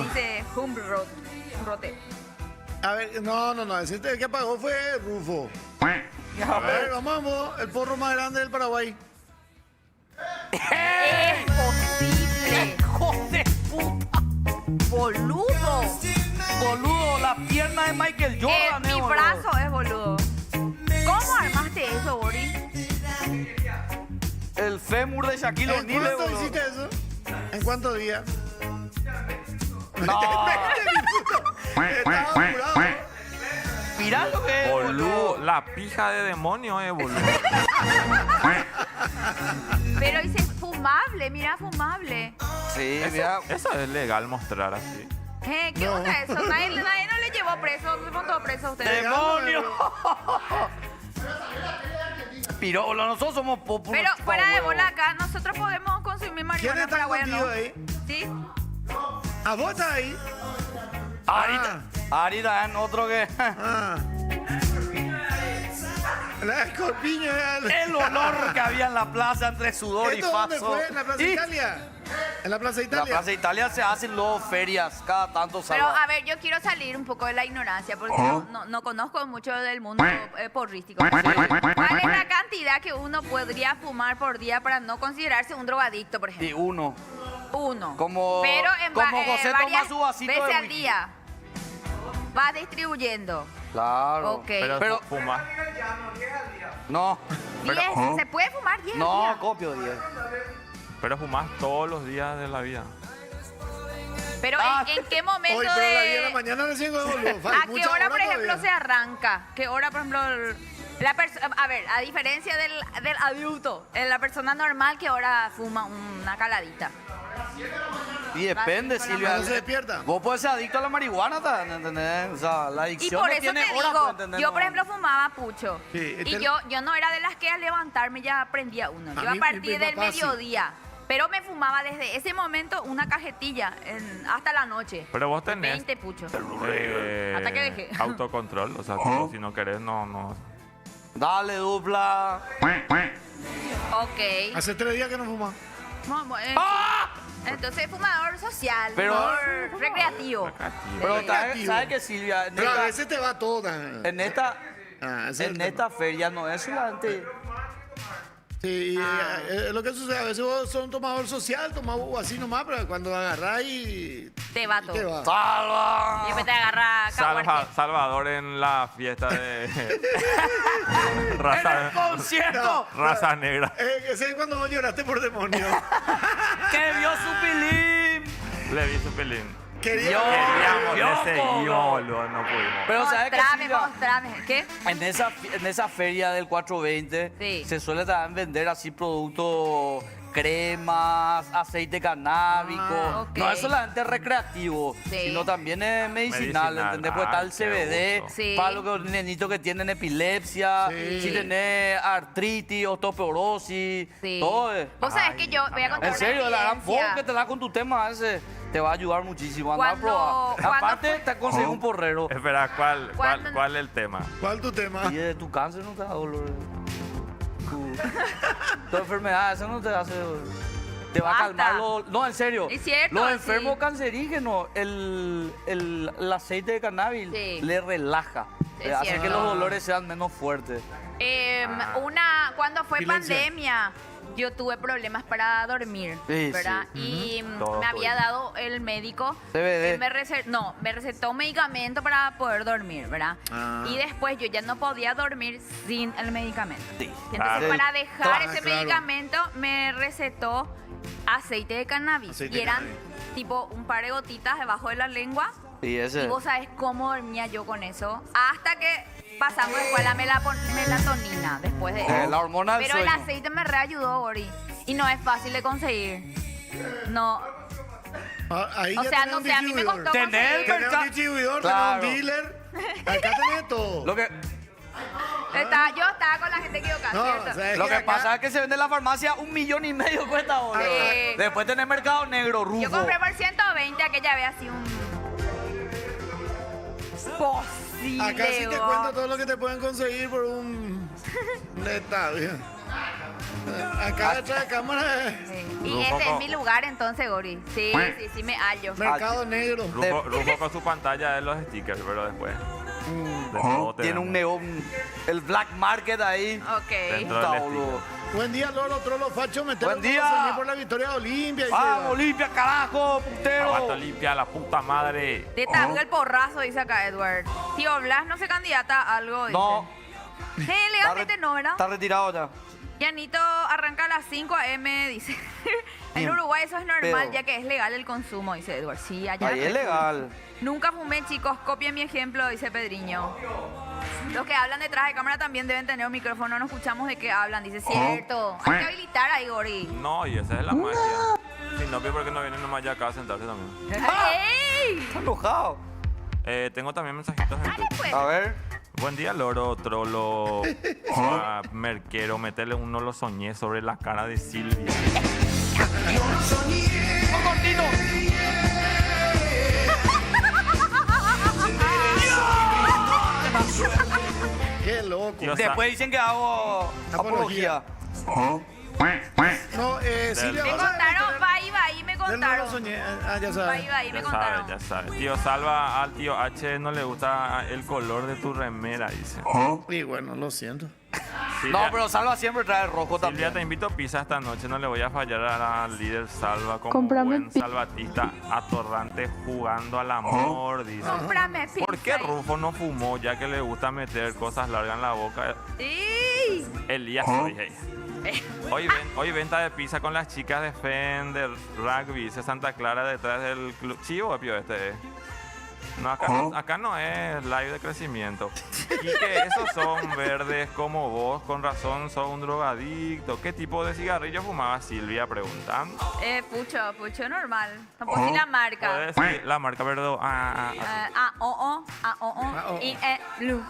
Dice Humrote. A ver, no, ese que pagó fue Rufo. A ver, vamos, el porro más grande del Paraguay. Es posible. ¡Hijo de puta! Boludo. Boludo, la pierna de Michael Jordan, Mi boludo. brazo es boludo. ¿Cómo armaste eso, Boris? El fémur de Shaquille ¿En O'Neal, cuánto boludo. hiciste eso? ¿En cuántos días? No, Estaba apurado. mirá lo que es, Boludo, la pija de demonio, boludo. Pero dice fumable, mira, fumable. Sí, mira. Eso es legal mostrar así. ¿Qué onda eso? Nadie no le llevó preso, no le montó preso a ustedes. ¡Demonio! Pero, boludo, nosotros somos populares. Pero fuera de bola acá, nosotros podemos consumir ¿Quién marihuana está paraguaya, ¿no? contigo ahí? ¿Sí? ¿A vos estás ahí? Ahorita en otro que. Ah. La escorpiña. El olor que había en la plaza entre sudor y ¿Esto dónde paso. fue? ¿En la Plaza Y Italia? ¿En la Plaza En la Italia? Plaza Italia se hacen luego ferias cada tanto Pero sábado. a ver, yo quiero salir un poco de la ignorancia porque no conozco mucho del mundo porrístico. ¿Cuál es la cantidad que uno podría fumar por día para no considerarse un drogadicto, por Y ejemplo? uno. Uno. Como- Pero en como José toma varias su vasito de veces al whisky. día. Va distribuyendo. Claro. Ok. Pero- fuma. No. 10, ¿se puede fumar 10 al No, día? copio 10. Pero fumás todos los días de la vida. Pero ¿en qué momento Hoy, pero a las 10 de la de... mañana recién boludo. ¿A qué hora, por ejemplo, todavía. se arranca? ¿Qué hora, por ejemplo, la persona... A ver, a diferencia del adulto, la persona normal, ¿qué hora fuma una caladita? Y depende, Con la Silvia. mano se despierta. Vos podés ser adicto a la marihuana, ¿entendés? O sea, la Y adicción por no eso tiene te hora, digo, ¿entendés? yo por No. ejemplo fumaba pucho. Sí, Y yo no era de las que al levantarme ya prendía uno. A Yo a mí, partir mi del papá sí. mediodía. Pero me fumaba desde ese momento una cajetilla hasta la noche. Pero vos tenés 20 puchos. Hasta que dejé. autocontrol. O sea, tipo, si no querés, no. Dale, dupla. Ok. Hace 3 días que no fuma. Entonces, fumador social, Pero- fumador recreativo. Pero Negativo. ¿sabes qué, Silvia? En Pero a esta, veces te va toda. en esta, Ah, ese es el en tema. esta feria no es solamente... Sí, y, lo que sucede, a veces vos sos un tomador social, tomás así nomás, pero cuando agarrás y Te va todo. te va. ¡Salva! Y después te agarra caguarte. Salvador en la fiesta de raza, ¡Concierto! raza negra. Ese es cuando vos lloraste por demonio. ¡Que vio su pilín! Le vi su pelín. Quería Yo- Queríamos, Yo, le seguimos, boludo. boludo, no pudimos. Pero ¿sabes qué, Mostrame, Silvia? mostrame. ¿Qué? En esa feria del 420 Sí. se suele también vender así productos, cremas, aceite canábico. Ah, ok. No es solamente recreativo, Sí. sino también es medicinal, Medicinal. ¿entendés? Pues está el Ay, qué CBD, gusto. Sí. para los nenitos que tienen epilepsia, Sí. si tenés artritis, osteoporosis, Sí. todo. Vos sabés que yo voy a contar En serio, una la gran voz evidencia. que te da con tu tema ese te va a ayudar muchísimo. Anda a Cuando- probar. Aparte, cuando- te conseguí un porrero. Espera, ¿cuál ¿Cuándo? es el tema? ¿Cuál tu tema? Y de tu cáncer no te da dolor. Tu enfermedad, eso no te hace. Te va a Basta. calmar los. No, en serio. Es cierto, Los sí. enfermos cancerígenos, el aceite de cannabis Sí. le relaja. Es Hace cierto. que los dolores sean menos fuertes. Cuando fue Silencio. pandemia, yo tuve problemas para dormir, Sí, ¿verdad? sí. Y Todo me había jodido. dado el médico, CBD. me recetó un medicamento para poder dormir, ¿verdad? Ah. Y después yo ya no podía dormir sin el medicamento. Sí. Entonces, Claro. para dejar Ah, ese claro. medicamento, me recetó aceite de cannabis. Aceite y de eran cannabis. tipo un par de gotitas debajo de la lengua. Y ese. Y vos sabés cómo dormía yo con eso. Hasta que pasamos después a la melatonina, después de eso. La hormona del Pero el sueño. aceite me reayudó, Gori. Y no es fácil de conseguir. No. Ahí O ya sea, tenés no un sé, a mí me distribuidor. costó Tener conseguir. Tenés un mercado. distribuidor, Claro. tenés un dealer. Acá tenés todo. Lo que, Yo estaba con la gente equivocada, No, ¿cierto? o sea, es lo que acá- pasa es que se vende en la farmacia 1,5 millones cuesta ahora. Sí. Después tenés mercado negro, Rufo. Yo compré por 120 aquella vez así un... Posible. Acá sí te vos. cuento todo lo que te pueden conseguir por un estadio. Acá detrás de cámara Sí. Y Rufo este es con- mi lugar entonces, Gori. Sí, sí, me hallo. mercado negro. Rufo con su pantalla de los stickers, pero después. de todo te Tiene un venden. neón, el black market ahí. Ok. Dentro Puta, del boludo. sticker. Buen día, Lolo, Trolo, Facho. Buen día. Por la victoria de Olimpia. y Vamos, limpia, carajo, putero. Aguanta limpia la puta madre. Te tabú el porrazo, dice acá Edward. Tío Blas no se candidata a algo, dice. No, Sí, legalmente no, ¿verdad? está retirado ya. Yanito arranca a las 5 a.m., dice. En Bien. Uruguay eso es normal, Pero- ya que es legal el consumo, dice Edward. Sí, allá. Ahí es legal. Nunca fumé, chicos. Copien mi ejemplo, dice Pedriño. Los que hablan detrás de cámara también deben tener un micrófono. No escuchamos de qué hablan, dice. Cierto. Hay que habilitar ahí, Gori. No, y esa es la magia. Si no, ¿por qué no vienen nomás ya acá a sentarse también? ¡Ey! Está enojado. Tengo también mensajitos en Dale, Twitter. pues. A ver. Buen día, Loro, Trolo, Merquero. Metele un no lo soñé sobre la cara de Silvia. Qué loco. Tío, Sa- Después dicen que hago apología. No, Silvia, Me ¿vas a contaron, va ahí, me Del nuevo contaron. soñé. Ah, ya Va sabes. ahí, me Ya contaron. sabes, ya sabes. Tío Salva, al tío H no le gusta el color de tu remera, dice. Y bueno, lo siento. Silvia, No, pero Salva siempre trae el rojo Silvia, también. te invito a pizza esta noche. No le voy a fallar a la líder Salva como Cómprame buen salvatista atorrante jugando al amor, dice. Cómprame pizza. ¿Por qué Rufo no fumó ya que le gusta meter cosas largas en la boca? ¡Ey! Elías, oye. Hoy venta de pizza con las chicas de Fender Rugby, dice Santa Clara detrás del club. Chivo, pío, este es. No, acá no es live de crecimiento. Y que esos son verdes como vos, con razón sos un drogadicto. ¿Qué tipo de cigarrillo fumaba Silvia? Preguntando. Pucho normal. Tampoco sí la marca. Puede decir la marca verde. Y blue.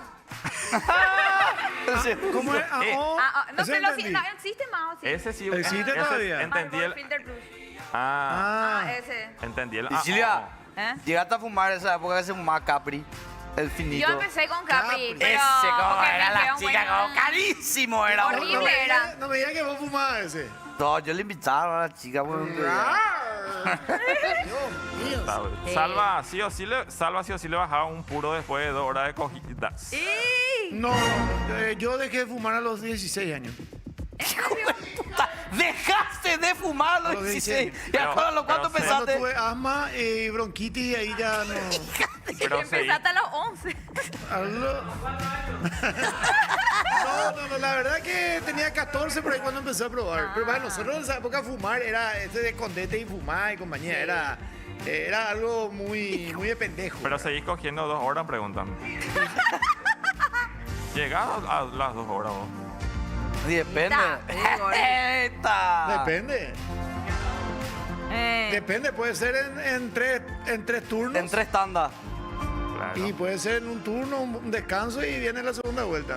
¿Cómo es? Ah, oh, No ese sé, no entendí. existe más. ¿O sí? Ese sí. ¿Existe ese todavía? Entendí el. Filter Plus. Ah, Ese. entendí el. Y Silvia, ¿Eh? llegaste a fumar esa época que se fumaba Capri, el finito. Yo empecé con Capri, Capri. pero... Ese como porque era me la quedó chica, bueno. como carísimo era. Horrible. boludo. era. No me digas que vos fumabas ese. No, yo le invitaba a la chica. Bueno, Dios mío. Salva sí o sí le bajaba un puro después de 2 horas de cogidas. No, yo dejé de fumar a los 16 años. Dejaste de fumar a los Los 16. 16. ¿Y ahora a los cuántos pero Cuando pensaste? tuve asma y bronquitis y ahí ya no. Pero Empezaste a los 11. Hablo- No, la verdad que tenía 14 por ahí cuando empecé a probar. Pero para nosotros en esa época fumar era este de escondete y fumar y compañía. Era algo muy de pendejo. Pero seguís cogiendo 2 horas, preguntan. Llegado a las 2 horas vos. Sí, depende. ¡Eta! Depende. Depende, puede ser en tres turnos. En 3 tandas. Claro. Y puede ser en un turno, un descanso y viene la segunda vuelta.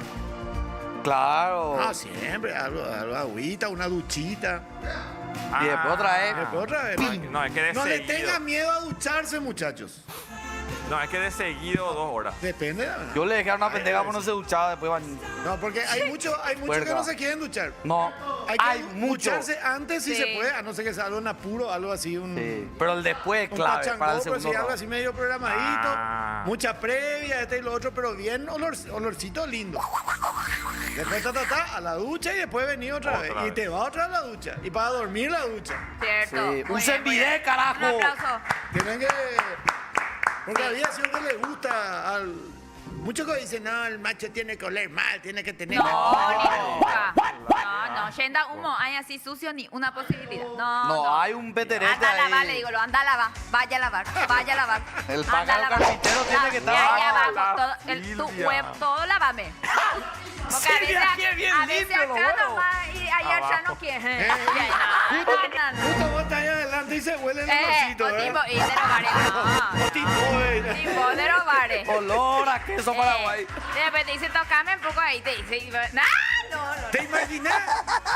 Claro. Ah, siempre, algo agüita, una duchita. Y después otra vez. Después otra vez. No, es que de No le seguido. tengan miedo a ducharse, muchachos. No, es que de seguido 2 horas. Depende. ¿no? Yo le dejé a una pendeja porque no se duchaba después van. No, porque hay muchos que Puerca. no se quieren duchar. No, Hay que hay mucho. ducharse antes si Sí. se puede, a no ser que sea algo en apuro, algo así, un, Sí, pero el después es un clave pachangó, para el pero segundo si algo round. así medio programadito, Ah. mucha previa, este y lo otro, pero bien olorcito lindo. Después a la ducha y después venir otra vez. Otra Y vez. te va otra vez a la ducha. Y para dormir la ducha. Cierto. Sí, Muy un bien, muy servidé, bien. carajo. Un aplauso. Tienen que... Porque había siempre le gusta al... Muchos que dicen, no, el macho tiene que oler mal, tiene que tener... No, ni nunca. No, yenda humo, hay así sucio ni una posibilidad. No, No, hay un peterete Anda a lavar, ahí. le digo, anda a lavar, vaya a lavar, vaya a lavar. El Anda pájaro a lavar. carpintero tiene que estar- Ya, ya Ah, vamos, todo, tu Silvia. huevo, todo lávame. Porque Silvia, qué bien a veces limpio los acá huevos. nomás y allá ya no quiere. No, no. Justo vos estás ahí adelante y se huele el O olorcito, tipo, ¿verdad? y de los bares, no. Tipo, Tipo de los bares. Olor a queso Paraguay. De repente dice, tocame un poco ahí, te dice, no. ¿Te imaginas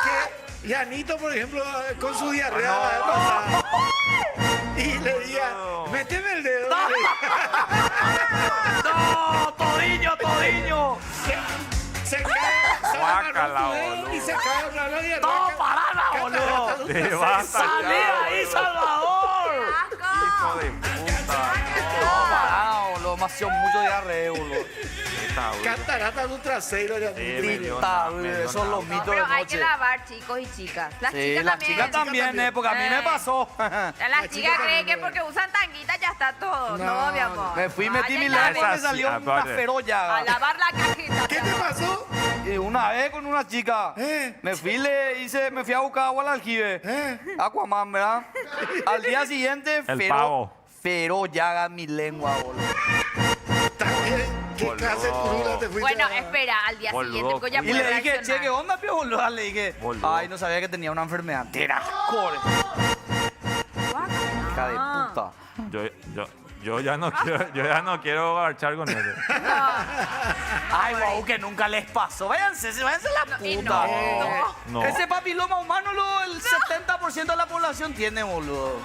que Janito, por ejemplo, con su diarrea la vez pasada, y le diga, méteme el dedo? ¡No! ¡Todiño! Se cae, se Guácala, agarró su dedo boludo. y se cae otra la diarrea. ¡No, parala, boludo! Te vas a ¡Salí de ahí, Salvador! Hijo de puta. Ah, boludo, demasiado mucho diarrea, boludo. Está, boludo. Catarata de un trasero, ya. Sí, me dio Está, nada, boludo, me dio esos nada. lomitos Pero de hay que noche. lavar, chicos y chicas. Las Sí, chicas las también. chicas también, porque a mí me pasó. Las chicas creen que porque usan tanguita ya está todo. No, mi amor. Me fui, metí Vaya mi y lengua y lave. me salió una aparte. feroz A llaga. lavar la cajita. ¿Qué te pasó? Y una vez con una chica, me fui a buscar agua al aljibe. Aquaman, ¿verdad? Al día siguiente, El pavo. feroz llaga en mi lengua, boludo. También, ¿qué Boludo. clase de curula te fuiste? Bueno, a- espera, al día Boludo, siguiente, porque ya Y puede le dije, reaccionar. che, ¿qué onda, pio, boludo? Le dije, Boludo. ay, no sabía que tenía una enfermedad. Tira, core. Hija de Ah. puta. Yo ya no quiero marchar con él. Ay, guau, que nunca les pasó. Váyanse la Y puta. no. No. Ese papiloma humano, el 70% de la población tiene, boludo.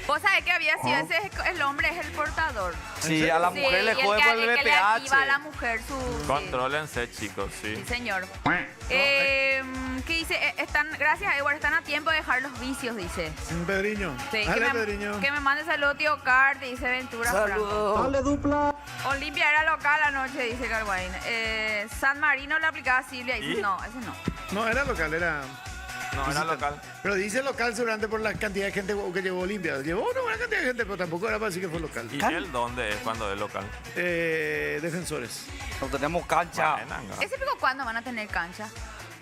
Vos sabés que había sido ese, el hombre es el portador. Sí, a la Sí, mujer le y el jode que- por el el que le activa a la BPH. mujer su... Contrólense, chicos, Sí, sí. señor. ¿Qué dice? Gracias, Edward, están a tiempo de dejar los vicios, dice. Pedriño. Sí, Dale, Pedriño. que me mande saludos, tío Cart, dice Ventura Franco. Dale dupla. Olimpia era local anoche, dice Carguain. San Marino le aplicaba a Silvia. Dice, ¿Y? no, ese no. No, era local, era... No, era local. Pero dice local seguramente por la cantidad de gente que llevó Olimpia. Llevó una buena cantidad de gente, pero tampoco era para decir que fue local. ¿Y él dónde es cuando es local? Defensores. No tenemos cancha. Buenanga. ¿Ese pico cuándo van a tener cancha?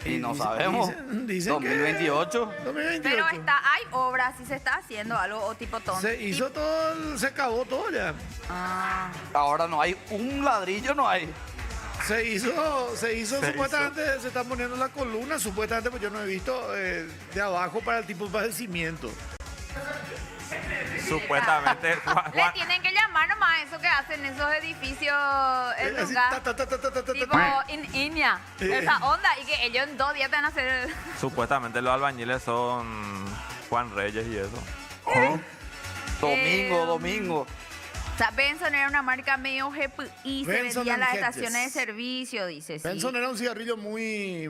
Y no Dice- sabemos. dicen que- 2028. 2028. Pero hay obras, si se está haciendo algo o tipo tonto. Se hizo todo, se acabó todo ya. Ah, Ahora no hay un ladrillo, no hay. Se hizo Se supuestamente, se están poniendo la columna, supuestamente, pues yo no he visto de abajo para el tipo de padecimiento. Supuestamente, le tienen que llamar nomás a eso que hacen esos edificios en Así, lugar. ta, ta, ta, ta, ta, ta, Tipo ta. Iña, esa onda, y que ellos en 2 días te van a hacer. supuestamente los albañiles son Juan Reyes y eso. Domingo. O sea, Benson era una marca medio GPI, se Benson vendía en las and Hedges. estaciones de servicio, dice. Sí. Benson era un cigarrillo muy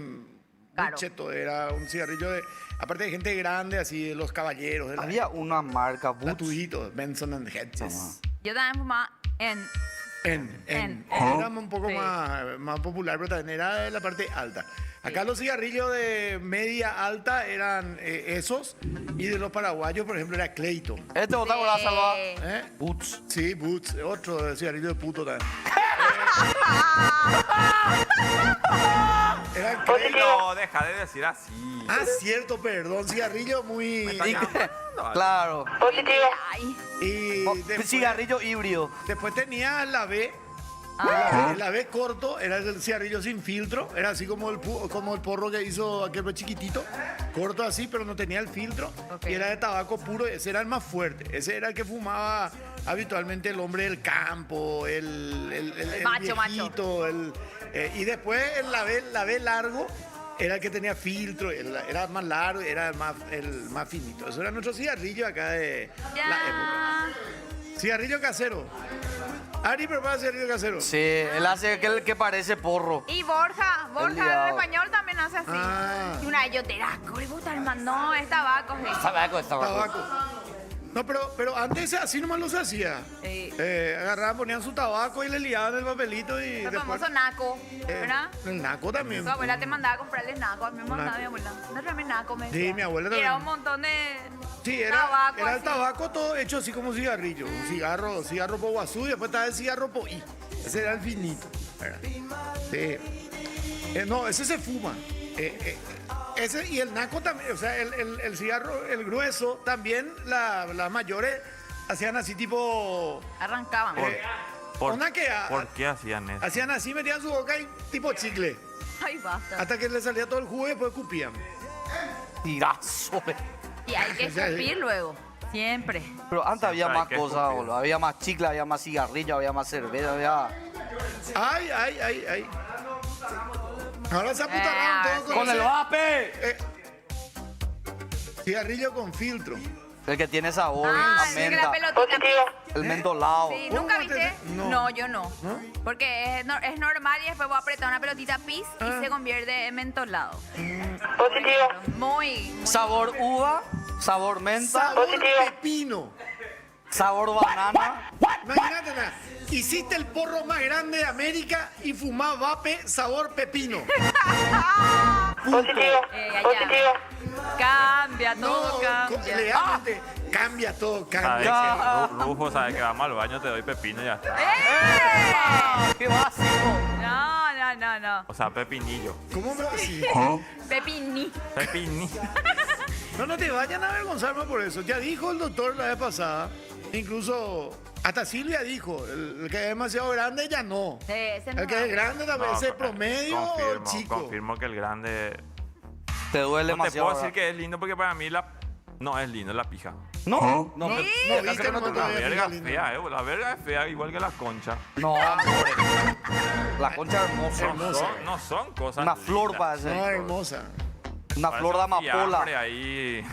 Caro. cheto, era un cigarrillo de, aparte de gente grande, así de los caballeros, de la, Había una marca, Boots. gratuito, Benson and Hedges. Yo también fumaba en. Era un poco Sí. más popular, pero también era de la parte alta. Acá los cigarrillos de media alta eran esos, y de los paraguayos, por ejemplo, era Cleito. Este botá con la salva. ¿Eh? Boots. Sí, Boots, otro cigarrillo de puto también. Eran Cleito. No, deja de decir así. Ah, cierto, perdón, cigarrillo muy... está llamando. Claro. Ay. Y después, Cigarrillo híbrido. después tenía la B. La B corto era el cigarrillo sin filtro, era así como como el porro que hizo aquel pues chiquitito, corto así, pero no tenía el filtro, Ok. y era de tabaco puro, ese era el más fuerte, ese era el que fumaba habitualmente el hombre del campo, el Macho, viejito, y después la B largo era el que tenía filtro, era más largo, era el más finito. Eso era nuestro cigarrillo acá de la época. Ya. Cigarrillo casero. Ari prepara cigarrillo casero. Sí, él hace aquel que parece porro. Y Borja en diablo. español también hace así. Ah. Y una yoteraco, le gusta el man. No, es tabaco. sí. Tabaco. Tabaco. No, pero antes así nomás lo se hacía. Agarraban, ponían su tabaco y le liaban el papelito y El después... famoso naco, ¿verdad? El naco también. Tu abuela te mandaba a comprarle naco. A mí me mandaba Naco. mi abuela. No tráeme naco, me Sí, decía. mi abuela Y era también. un montón de Sí, tabaco. era el así. tabaco todo hecho así como cigarrillo. Un cigarro por guazú y después estaba el cigarro por i. Ese era el finito. ¿verdad? Sí. No, ese se fuma. ese y el naco también, o sea, el cigarro, el grueso, también las mayores hacían así tipo... Arrancaban. Una que ¿Por qué hacían eso? hacían así, metían su boca y tipo chicle, Ay, basta. hasta que le salía todo el jugo y después escupían. Tirazo. Y hay que O sea, escupir luego. Siempre. Pero antes había Siempre hay más que cosas, escupir. boludo. Había más chicle, había más cigarrillo, había más cerveza, había... Ay. Ahora se aputarraron todo ¡Con el ese, vape! cigarrillo con filtro. El que tiene sabor, Ah, a sí, que la menta, pelotita. el mentolado. Sí, ¿Vos ¿nunca no te- viste? no. No, yo no. Porque es normal y después voy a apretar una pelotita pis Ah. y se convierte en mentolado. Positivo. Muy. Sabor uva, sabor menta, Sabor pepino. sabor banana. Imagínate nada. Hiciste el porro más grande de América y fumás vape sabor pepino. Positivo. Allá. Positivo. Cambia, todo cambia. Legalmente cambia todo, ¿Sabes cambia. que Rufo, sabes que vamos al baño, te doy pepino y ya está? ¡Eh! ¡Qué básico! No. O sea, pepinillo. ¿Cómo me decís? Pepini. Pepini. No te vayan a avergonzar más por eso. Ya dijo el doctor la vez pasada, incluso hasta Silvia dijo, el que es demasiado grande ya no. Ese no. El que es grande también No, es el promedio o el chico. confirmo que el grande... Te duele No te demasiado. puedo decir que es lindo porque para mí no es lindo, es la pija. ¿No? No, No viste no, nomás no, La todavía, verga fija es linda. fea, la verga es fea igual que la concha. no, amores. La concha hermosa. No son cosas Una flor lindas. parece. No, hermosa. Una Parece flor de un fiambre amapola. ahí.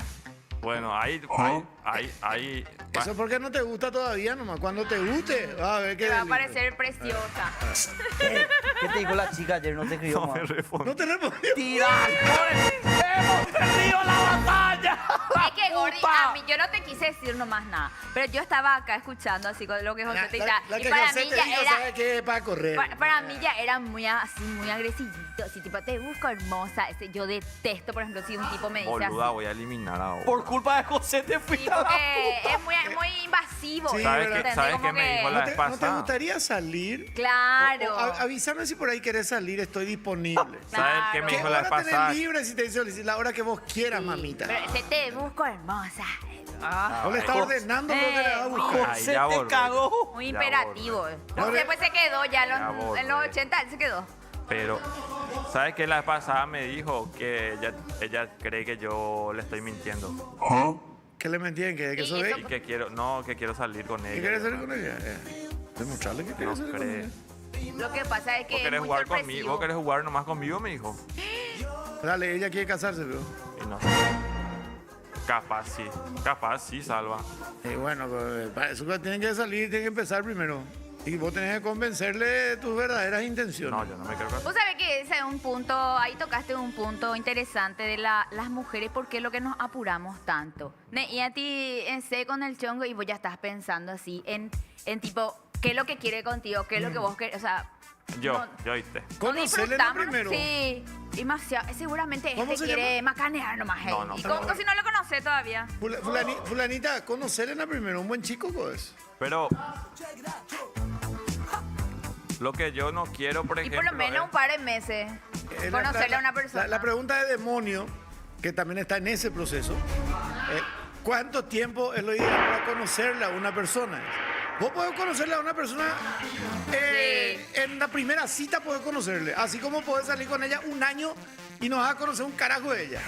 Bueno, ahí. Eso es porque no te gusta todavía nomás. Cuando te guste, vas a ver que... Te va a parecer preciosa. ¿Qué te dijo la chica ayer? No te escribió No me más. respondo. No te respondió. ¡Hemos perdido la batalla! Es que, Gordi, a mí yo no te quise decir nomás nada. Pero yo estaba acá escuchando así con lo que José te La y que para José mí te ya dijo, era. ¿sabes qué? Para correr. Para mí ya era muy así, muy agresivito. Así, tipo, te busco hermosa. Yo detesto, por ejemplo, si un tipo me dice Boluda, así. voy a eliminar ahora. Por culpa de José te Sí, fuiste a la porque es muy invasivo. Sí, ¿Sabes ¿verdad? qué, ¿sabes Como qué me que- dijo ¿No la te, vez no te pasada? gustaría salir? Claro. Avísame si por ahí querés salir, estoy disponible. ¿Sabes qué me Claro. ¿Qué dijo la vez hora tenés pasada? libre si te dice la hora que vos quieras, mamita? Pero ese te busco hermosa. ¿O le está ordenando lo que le va a buscar? Ahí José ya te volví. cagó. Muy Ya imperativo. Ya Después se quedó ya Ya en los volví. 80, él se quedó. Pero, ¿sabes qué? La vez pasada me dijo que ella cree que yo le estoy mintiendo. ¿Qué le mentían? ¿Que Sí, soy eso- gay? Y que quiero salir con ella. ¿Qué quieres salir con ella? Demostrarle que No quieres salir con cree. ella. Lo que pasa es ¿Vos que es querés muy jugar conmigo? sorpresivo. ¿Vos querés jugar nomás conmigo? Me dijo. Dale, ella quiere casarse, pero... Y no sé. Capaz sí, Salva. Y bueno, pues, para eso que tienen que salir, tienen que empezar primero. Y vos tenés que convencerle de tus verdaderas intenciones. No, yo no me quiero casar. Vos sabés que ese es un punto, ahí tocaste un punto interesante de las mujeres, ¿por qué es lo que nos apuramos tanto? Y a ti sé con el chongo y vos ya estás pensando así en tipo, ¿qué es lo que quiere contigo? ¿Qué es lo que vos querés? O sea, no- Yo oíste. Conocerle disfrutamos, primero. Sí, demasiado. Seguramente ¿Cómo este se quiere macanear nomás. No, no, y pero- como si no lo conoces todavía. Fulanita, conocerle primero, un buen chico, pues. Pero lo que yo no quiero, por Y ejemplo, por lo menos un par de meses. Conocerle a una persona. La pregunta de demonio, que también está en ese proceso, ¿cuánto tiempo es lo ideal para conocerle a una persona? Vos podés conocerle a una persona en la primera cita, podés conocerle. Así como podés salir con ella un año y no vas a conocer un carajo de ella.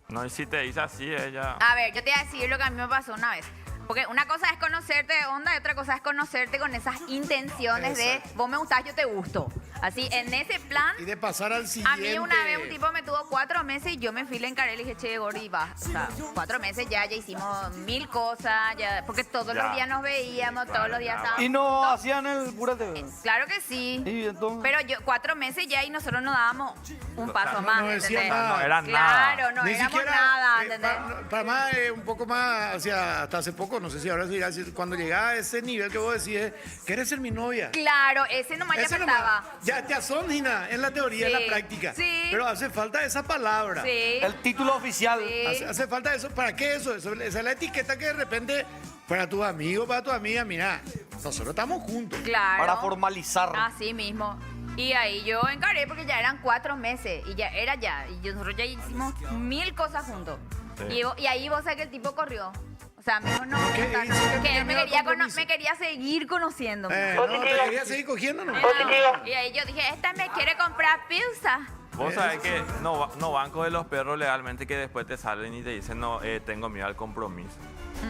no, y si te dice así, ella... A ver, yo te voy a decir lo que a mí me pasó una vez. Porque una cosa es conocerte de onda y otra cosa es conocerte con esas intenciones de vos me gustás, yo te gusto. Así, en ese plan, Y de pasar al a siguiente. mí una vez un tipo me tuvo 4 meses y yo me fui, le encaré y le dije, che, Gordi, va. O sea, 4 meses ya hicimos 1000 cosas, ya, porque todos Ya. los días nos veíamos, Claro, todos los días ya, estábamos. Y no hacían el purate. Claro que sí. Y entonces. Pero yo, 4 meses ya y nosotros nos dábamos un paso más, no decían ¿entendés? nada. No era nada. Claro, no Ni éramos siquiera, nada, ¿entendés? para más, un poco más, hasta hace poco, no sé si ahora sí, cuando llegaba a ese nivel que vos decís, ¿quieres ser mi novia? Claro, ese nomás ya Ese faltaba. nomás, ya son, Gina, en la teoría, en Sí, la práctica. sí. Pero hace falta esa palabra. Sí. El título oficial. Sí. Hace falta eso. ¿Para qué eso? Esa es la etiqueta que de repente, para tus amigos, para tu amiga, mira, nosotros estamos juntos. Claro. Para formalizar. Así mismo. Y ahí yo encaré porque ya eran 4 meses y ya era ya. Y nosotros ya hicimos 1000 cosas juntos. Sí. Y ahí vos sabés que el tipo corrió. O sea, me dijo no, ¿Qué? no, Dice que que tenía él me miedo al quería, compromiso. me quería seguir conociendo. No, te quería seguir cogiendo, ¿no? Y ahí yo dije, esta me quiere comprar pizza. Vos sabés que no banco de los perros legalmente que después te salen y te dicen, no, tengo miedo al compromiso.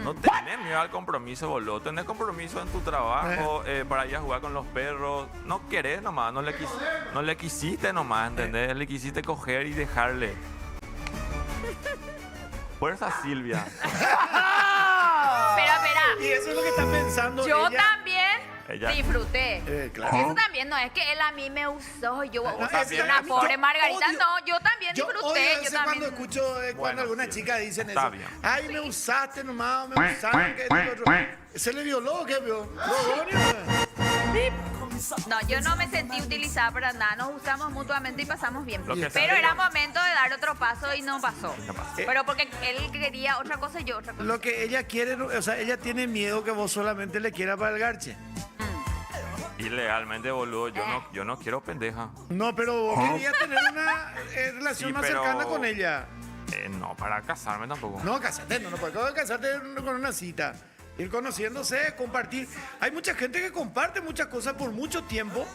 No tenés miedo al compromiso, boludo. Tenés compromiso en tu trabajo para ir a jugar con los perros. No querés nomás, no le quisiste nomás, ¿entendés? Le quisiste coger y dejarle. Fuerza, Silvia. Espera. Y eso es lo que está pensando Yo ella. también Ella. disfruté. Claro. Eso también no es que él a mí me usó. Yo es una que pobre yo Margarita. odio- No, yo también Yo disfruté. odio a Yo veces también. cuando escucho cuando Bueno, algunas sí. chicas dicen Está eso. bien. Ay, me usaste nomás, me usaron. Que esto, lo otro. ¿Se le violó o qué, vio? No, yo no me sentí utilizada para nada. Nos usamos mutuamente y pasamos bien. Lo que Pero sea. era momento de dar otro paso y no pasó. No pasó. Pero porque él quería otra cosa y yo otra cosa. Lo que ella quiere, o sea, ella tiene miedo que vos solamente le quieras para el garche. Y legalmente, boludo, yo no quiero pendeja. No, pero vos querías tener una relación Sí, más pero- cercana con ella. No, para casarme tampoco. No, casarte, no puedes casarte con una cita. Ir conociéndose, compartir. Hay mucha gente que comparte muchas cosas por mucho tiempo,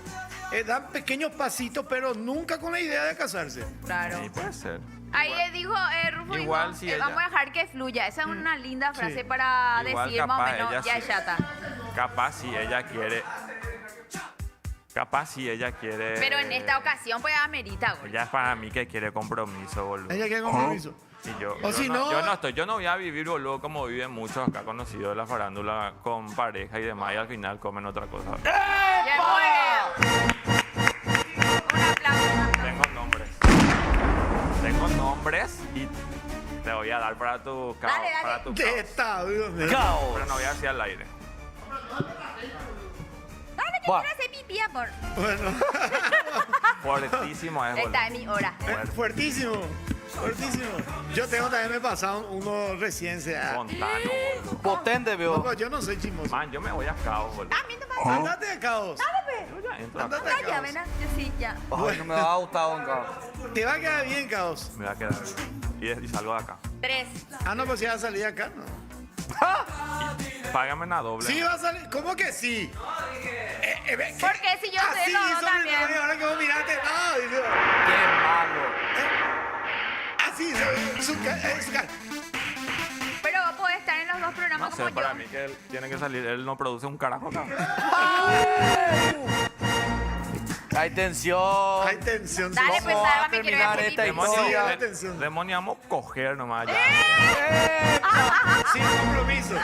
dan pequeños pasitos, pero nunca con la idea de casarse. Claro. Sí, puede ser. Ahí dijo Rufo, Igual dijo, si ella- vamos a dejar que fluya. Esa es una linda frase Sí. para Igual decir más o capaz menos, ella ya sí. es chata. Capaz si ella quiere. Capaz si ella quiere. Pero en esta ocasión, pues amerita, güey. Ella es para mí que quiere compromiso, boludo. Ella quiere compromiso. Y yo, O yo si no, no- yo no voy a vivir, boludo, como viven muchos acá conocidos de la farándula con pareja y demás, y al final comen otra cosa. Ya, muy bien. Un aplauso. Tengo nombres y te voy a dar para tu caos. Dale, dale. Para tu De caos. esta, Dios mío. Pero no voy a decir al aire. Dale, que Buah. quiero hacer pipí, amor. Bueno, Fuertísimo es, boludo. Esta es mi hora. fuertísimo, fuertísimo. Yo tengo también, me pasaron uno recién, Espontáneo, boludo. Potente, veo. yo no soy chismoso. Man, yo me voy a caos, boludo. También te pasa. Andate de caos. Yo ya entro Andate acá. de Ya, caos. ven, yo sí, ya. Ay, no me va a gustar, Bonca. Te va a quedar bien, caos. Me voy a quedar bien. Y salgo de acá. 3. Ah, no, pues si va a salir acá, ¿no? Págame una doble. Sí, va a salir. ¿Cómo que sí? Porque si yo sé, Así no, hizo mi también. novia, ahora que vos miraste, no, dice, Qué malo. así hizo su cara. Pero vos podés estar en los dos programas No como sé, para yo. mí que él tiene que salir. Él no produce un carajo acá. Hay tensión. Hay tensión. Dale, sí. pues, ¿Cómo va a Salva, me quiero terminar ir a esta pipí. historia? atención. Demoniamos coger nomás ya. Sin compromiso.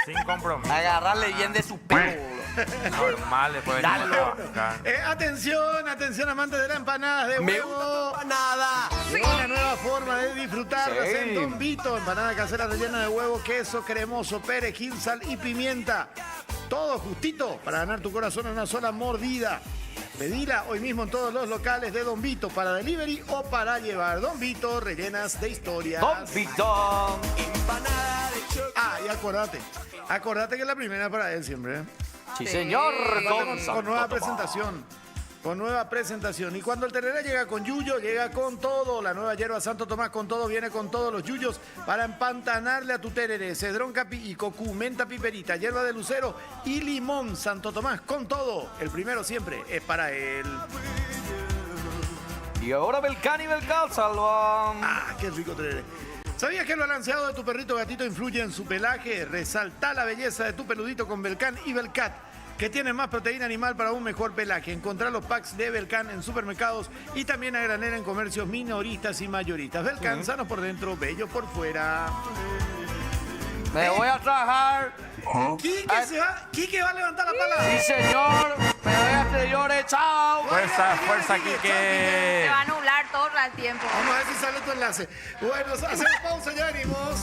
Sin compromiso. Agarrarle bien de su pelo, boludo. Normal, después Dale, venimos a trabajar. Atención, amantes de la empanada de Me huevo. Nada. Llegó una nueva forma de disfrutarlas Sí. en Don Vito. Empanada casera rellena de huevo, queso cremoso, perejil, sal y pimienta. Todo justito para ganar tu corazón en una sola mordida. Pedila hoy mismo en todos los locales de Don Vito para delivery o para llevar. Don Vito, rellenas de historias. Don Vito. Ah, y acordate que la primera para él siempre, ¿eh? Sí, señor. Don Con Santo nueva Tomás. presentación. Con nueva presentación. Y cuando el tereré llega con yuyo, llega con todo. La nueva hierba Santo Tomás con todo viene con todos los yuyos para empantanarle a tu tereré. Cedrón capi y cocú, menta piperita, hierba de lucero y limón. Santo Tomás con todo. El primero siempre es para él. Y ahora Belcán y Belcal salvan. Ah, qué rico tereré. ¿Sabías que el balanceado de tu perrito o gatito influye en su pelaje? Resalta la belleza de tu peludito con Belcan y Belcat, que tienen más proteína animal para un mejor pelaje. Encontrá los packs de Belcan en supermercados y también a granel en comercios minoristas y mayoristas. Belcan, sanos por dentro, bello por fuera. Me voy a trabajar. Quique va a levantar la pala. Sí, señor. Me voy a exteriores. Chao. Fuerza, fuerza, Se Quique. va a anular todo el tiempo. Vamos a ver si sale tu enlace. Bueno, hacemos pausa, ya venimos.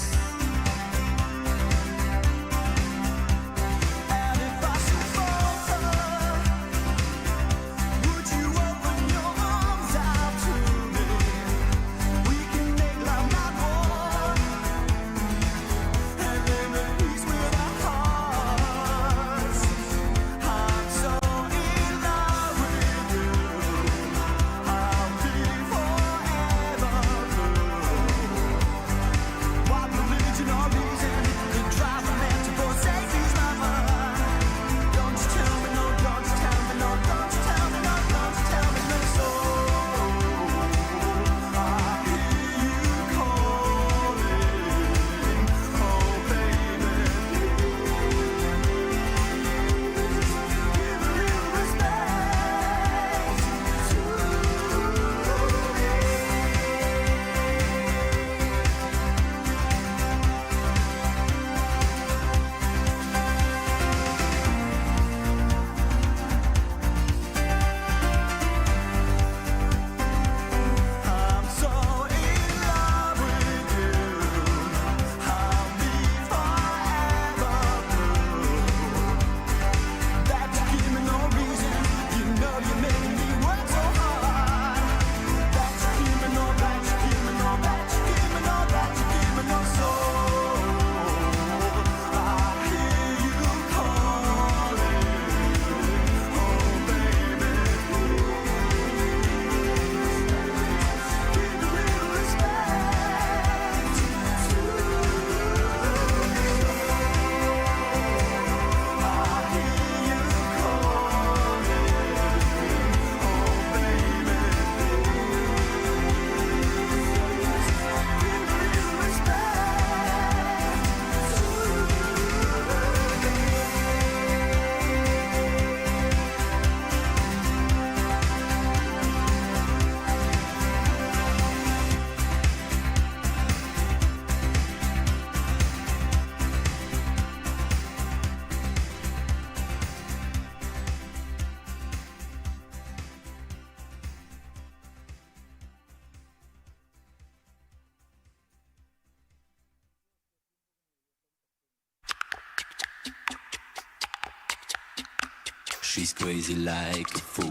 She's crazy like a fool.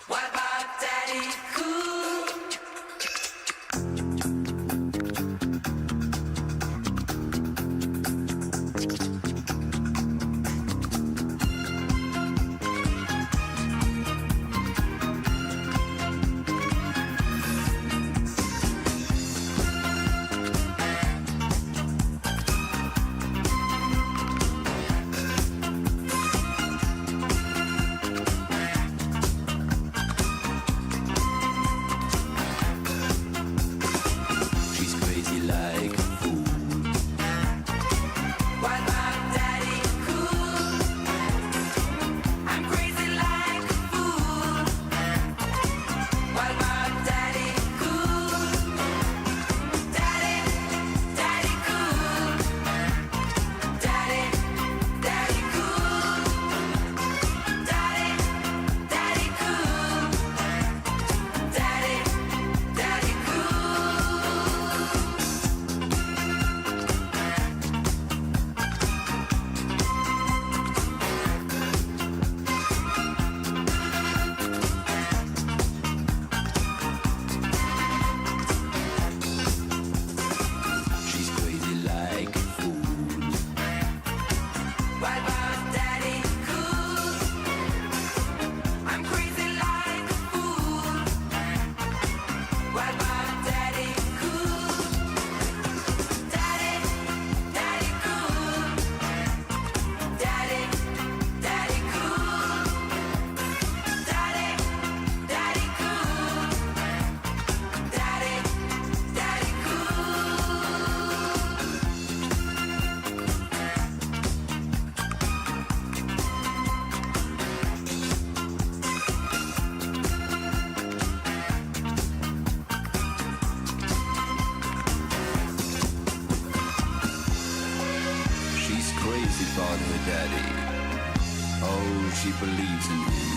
What about Daddy Cool? She's crazy like a fool. What about Daddy Cool? I'm crazy like a fool. What about Daddy Cool? Daddy, Daddy Cool. Daddy, Daddy Cool. Daddy, Daddy Cool. Daddy, Daddy Cool. She's crazy like a fool. What about Daddy Cool? I'm crazy like a fool. What about Daddy Cool? Daddy, Daddy Cool. Daddy, Daddy Cool. Daddy, Daddy Cool. Daddy, Daddy Cool. She's crazy about her daddy. Oh, she believes in him.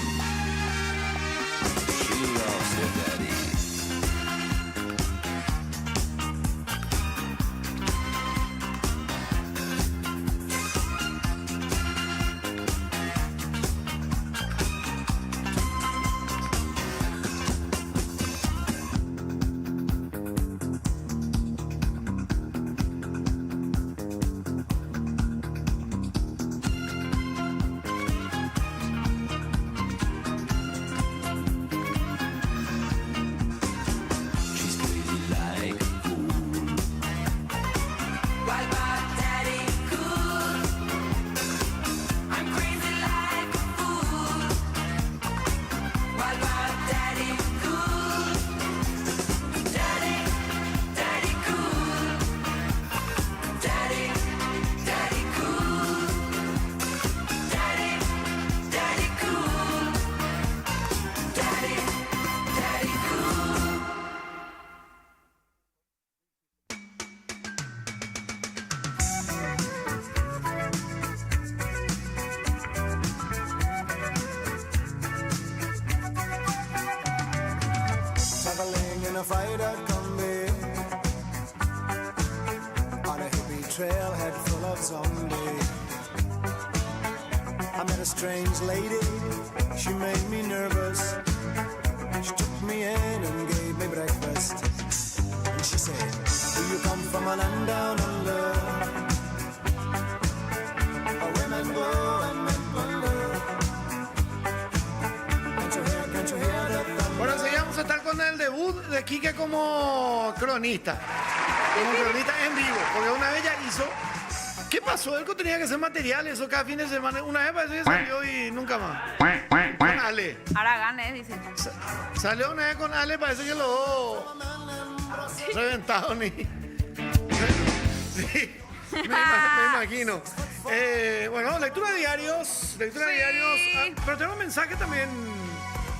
She loves her daddy. She's crazy like a fool. What about Daddy Cool? I'm crazy like a fool. What about Daddy Cool? Daddy, Daddy Cool. Daddy, Daddy Cool. Daddy, Daddy Cool. Daddy, Daddy Cool. Traveling in a fighter combi on a hippie trailhead full of zombies. I met a strange lady, she made me nervous. She took me in and gave me breakfast. And she said, do you come from a land down under? Where women go and men wonder. Can't you hear the thunder? Bueno, enseñamos a estar con el debut de Quique como cronista. Como cronista en vivo. Porque una vez ya hizo. ¿Qué pasó? Él tenía que hacer material, eso cada fin de semana. Una vez parece que salió y nunca más. Con Ale. Ahora gane, dice. Salió una vez con Ale, parece que los dos reventados ni. Sí, me imagino. Bueno, lectura de diarios. Lectura de Sí. diarios. Pero tenemos mensajes también.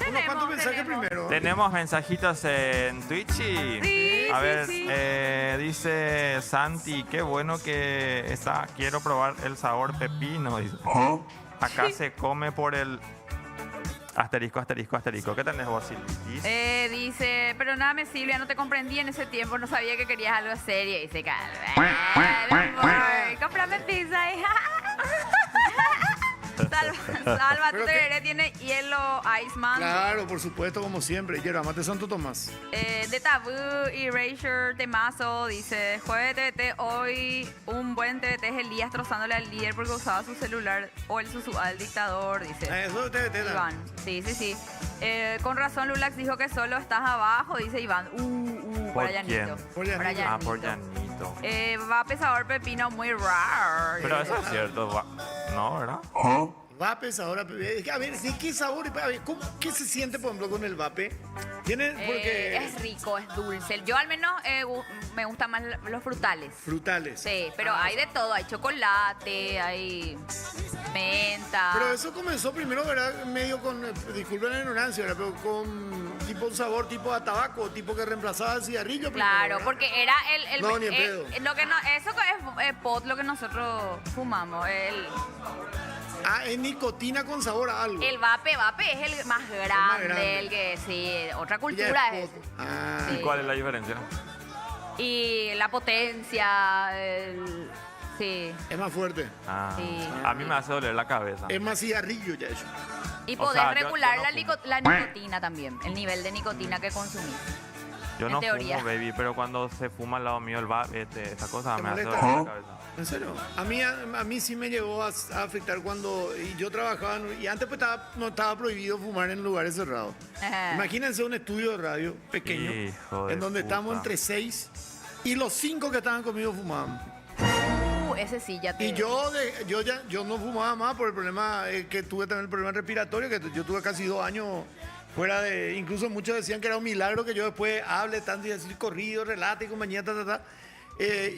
Unos cuantos mensajes tenemos. primero. Tenemos mensajitos en Twitch y... Sí, A sí, ver, sí. dice Santi, qué bueno que está. Quiero probar el sabor pepino. Dice. Acá se come por el asterisco, asterisco, asterisco. ¿Qué tenés vos, Silvitis? Dice, perdóname Silvia, no te comprendí en ese tiempo, no sabía que querías algo serio. Dice, cómprame pizza. Salva, tu Pero que- tereré tiene hielo, Iceman. Claro, por supuesto, como siempre. Yerba Mate Santo Tomás. De Tabú, Erasure, Temazo, dice, jueves de TBT, hoy un buen TBT es Elías trozándole al líder porque usaba su celular o el Susu al dictador, dice. Eso te Iván, sí. Con razón Lulax dijo que solo estás abajo, dice Iván. ¿Por Para Yanito. quién? Por Yanito. Ah, por Yanito. Va pesador pepino muy raro. Pero eso es cierto, no, ¿verdad? Vapes ahora. A ver, ¿de qué sabor? A ver, ¿qué se siente, por ejemplo, con el vape? Tiene, porque... Es rico, es dulce. Yo al menos me gustan más los frutales. Frutales. Sí, pero hay de todo. Hay chocolate, hay menta. Pero eso comenzó primero, ¿verdad? Medio con, disculpen la ignorancia, ¿verdad? Pero con tipo un sabor tipo a tabaco, tipo que reemplazaba el cigarrillo. primero, Claro, ¿verdad? porque era el No, ni en pedo. lo que no, eso es pot lo que nosotros fumamos. Ah, es nicotina con sabor a algo. El vape es el más grande, grande. el que sí, otra Ya cultura es es. pot. Ah, Sí. ¿Y cuál es la diferencia? Y la potencia, sí. es más fuerte. Ah, Sí. a mí me hace doler la cabeza. Es más cigarrillo ya eso. Y O podés sea, yo regular no la, fumo. la nicotina también, el nivel de nicotina que consumís. Yo en no teoría. fumo, baby, pero cuando se fuma al lado mío el vape, esa cosa ¿Te me hace molesta? doler la cabeza. ¿En serio? A mí sí me llegó a afectar cuando y yo trabajaba, y antes pues no estaba prohibido fumar en lugares cerrados. Ajá. Imagínense un estudio de radio pequeño, Hijo de en donde puta. estamos entre 6 y los 5 que estaban conmigo fumaban. Ese sí ya te... Y yo no fumaba más por el problema que tuve también el problema respiratorio, que yo tuve casi 2 años fuera de... Incluso muchos decían que era un milagro que yo después hable tanto y así corrido, relate y compañía,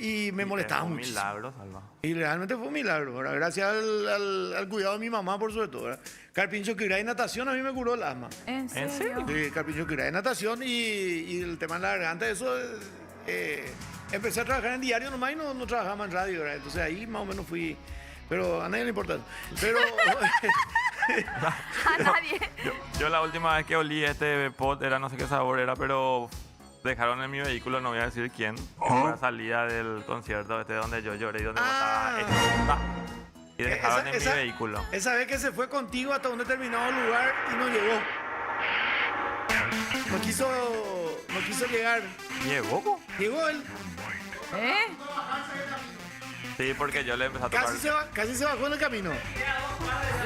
y me molestaba Es un mucho. milagro, Salva. Y realmente fue un milagro, ¿verdad? Gracias al cuidado de mi mamá, por sobre todo, ¿verdad? Carpincho Quirá y natación a mí me curó el asma. ¿En serio? serio? Sí, Carpincho Quirá y natación y el tema de la garganta, eso... empecé a trabajar en diario nomás y no trabajaba más en radio, ¿verdad? Entonces ahí más o menos fui... Pero a nadie le importa. Pero... A nadie. Yo la última vez que olí este pot era no sé qué sabor era, pero dejaron en mi vehículo, no voy a decir quién, que fue a salida del concierto donde yo lloré y donde Ah. estaba y dejaron en Esa- mi vehículo. Esa vez que se fue contigo hasta un determinado lugar y no llegó. No quiso llegar. ¿Llegó? Llegó él. ¿Eh? Sí, porque yo le empecé a tocar. Casi se bajó en el camino.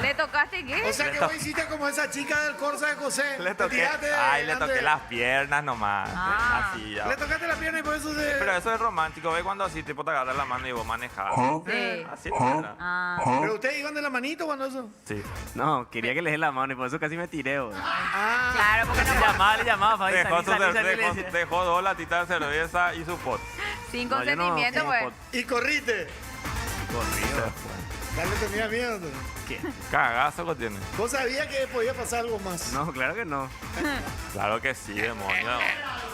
¿Le tocaste qué? O sea que vos hiciste como esa chica del Corsa de José. Le Te toqué, tiraste le delante. toqué las piernas nomás. Ah. Así ya. Le tocaste la pierna y por eso se... Pero eso es romántico, ¿ves? Cuando así tipo te agarras la mano y vos manejás. Sí. Así era. Ah. ¿Pero ustedes iban de la manito cuando eso? Sí. No, quería que le dé la mano y por eso casi me tiré, boludo. Ah, Claro, porque no Le llamaba, Fabi, Dejó, salí, le decía. dejó 2 latitas de cerveza y su pot. sin No, yo no consentimiento, fumo pues. pot. y corriste. Corrido. Dale, tenía miedo. ¿No? ¿Qué? Cagazo que tiene. ¿Vos sabías que podía pasar algo más? No, claro que no. Claro que sí, demonio.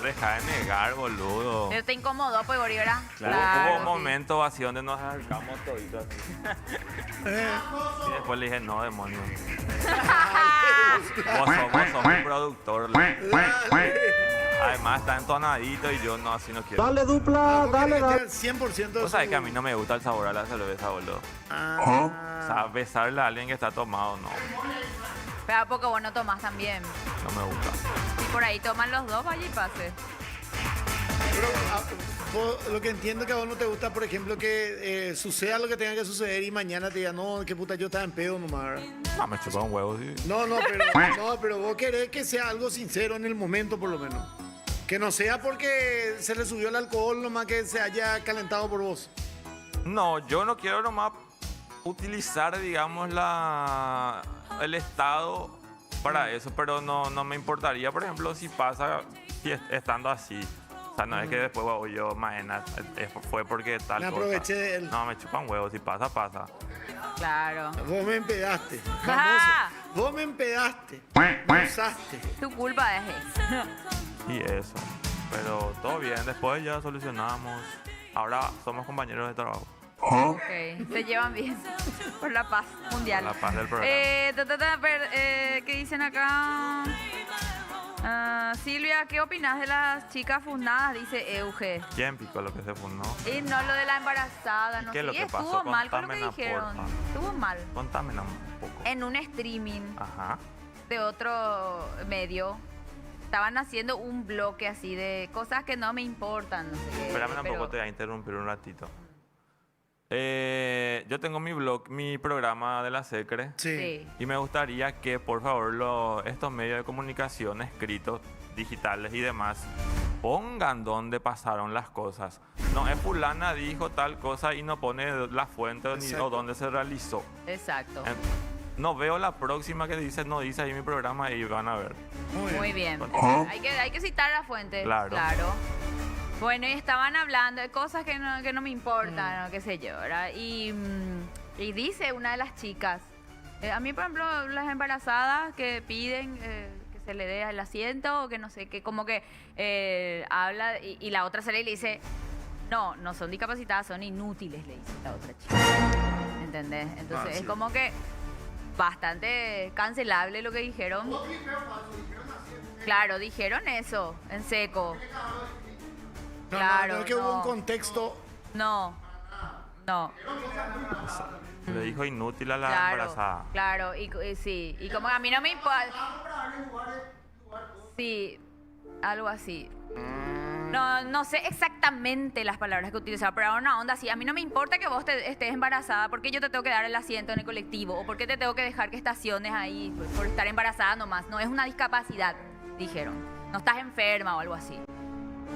Deja de negar, boludo. Pero te incomodó, pues, Gori, ¿verdad? Hubo un sí. momento así donde nos acercamos toditos así. Y después le dije, no, demonio. Vos sos mi productor. Además está entonadito y yo no, así no quiero. Dale, dupla, dale, dale. 100% de Vos sabés su- que a mí no me gusta el sabor a la cerveza, boludo. Ah. O sea, besarle a alguien que está tomado, no. Pero porque vos no tomás también. No me gusta. Si por ahí toman los dos, vaya y pase. Pero vos, lo que entiendo que a vos no te gusta, por ejemplo, que suceda lo que tenga que suceder y mañana te diga, no, qué puta, yo estaba en pedo nomás. ¿verdad? No, me chupa un huevo, sí. No, pero vos querés que sea algo sincero en el momento, por lo menos. Que no sea porque se le subió el alcohol nomás que se haya calentado por vos. No, yo no quiero nomás utilizar, digamos, el estado para eso, pero no me importaría, por ejemplo, si pasa estando así. O sea, no es que después wow, yo, maena, fue porque tal Me cosa. aproveché de él. No, me chupan huevos, si pasa, pasa. Claro. Vos me empedaste. Ah. Famoso. Vos me empedaste. Me usaste. Tu culpa es esa. Y eso. Pero todo bien, después ya solucionamos. Ahora somos compañeros de trabajo. Ok, se llevan bien por la paz mundial. Por la paz del programa. ¿Qué dicen acá? Silvia, ¿qué opinas de las chicas fundadas? Dice Euge. ¿Quién picó lo que se fundó? Y no lo de la embarazada, no ¿Qué es sé. lo Y que estuvo pasó? mal con lo que Contámena, dijeron. porfa. Estuvo mal. Contame un poco. En un streaming Ajá. de otro medio, estaban haciendo un bloque así de cosas que no me importan. No sé qué, Espérame un pero- poco, te voy a interrumpir un ratito. Yo tengo mi blog, mi programa de la Secre. Sí. Sí. Y me gustaría que, por favor, estos medios de comunicación escritos, digitales y demás, pongan dónde pasaron las cosas. No es fulana dijo tal cosa y no pone la fuente ni Exacto. o dónde se realizó. Exacto. No veo la próxima que dice, no dice ahí mi programa y van a ver. Muy bien. Continúa. Hay que citar la fuente. Claro. Bueno, y estaban hablando de cosas que no me importan, o qué sé yo, ¿verdad? Y dice una de las chicas, a mí, por ejemplo, las embarazadas que piden que se le dé el asiento o que no sé qué, como que habla y la otra sale y le dice, no son discapacitadas, son inútiles, le dice la otra chica. ¿Entendés? Entonces sí. es como que bastante cancelable lo que dijeron. Claro, dijeron eso, en seco. No, Claro, no es que hubo un no. contexto. No. Le dijo inútil a la Claro, embarazada. claro, y sí, y como a mí no me importa. Sí, algo así. No sé exactamente las palabras que utilizaba, pero era una onda así. A mí no me importa que vos estés embarazada, porque yo te tengo que dar el asiento en el colectivo, o porque te tengo que dejar que estaciones ahí por estar embarazada nomás. No es una discapacidad, dijeron. No estás enferma o algo así.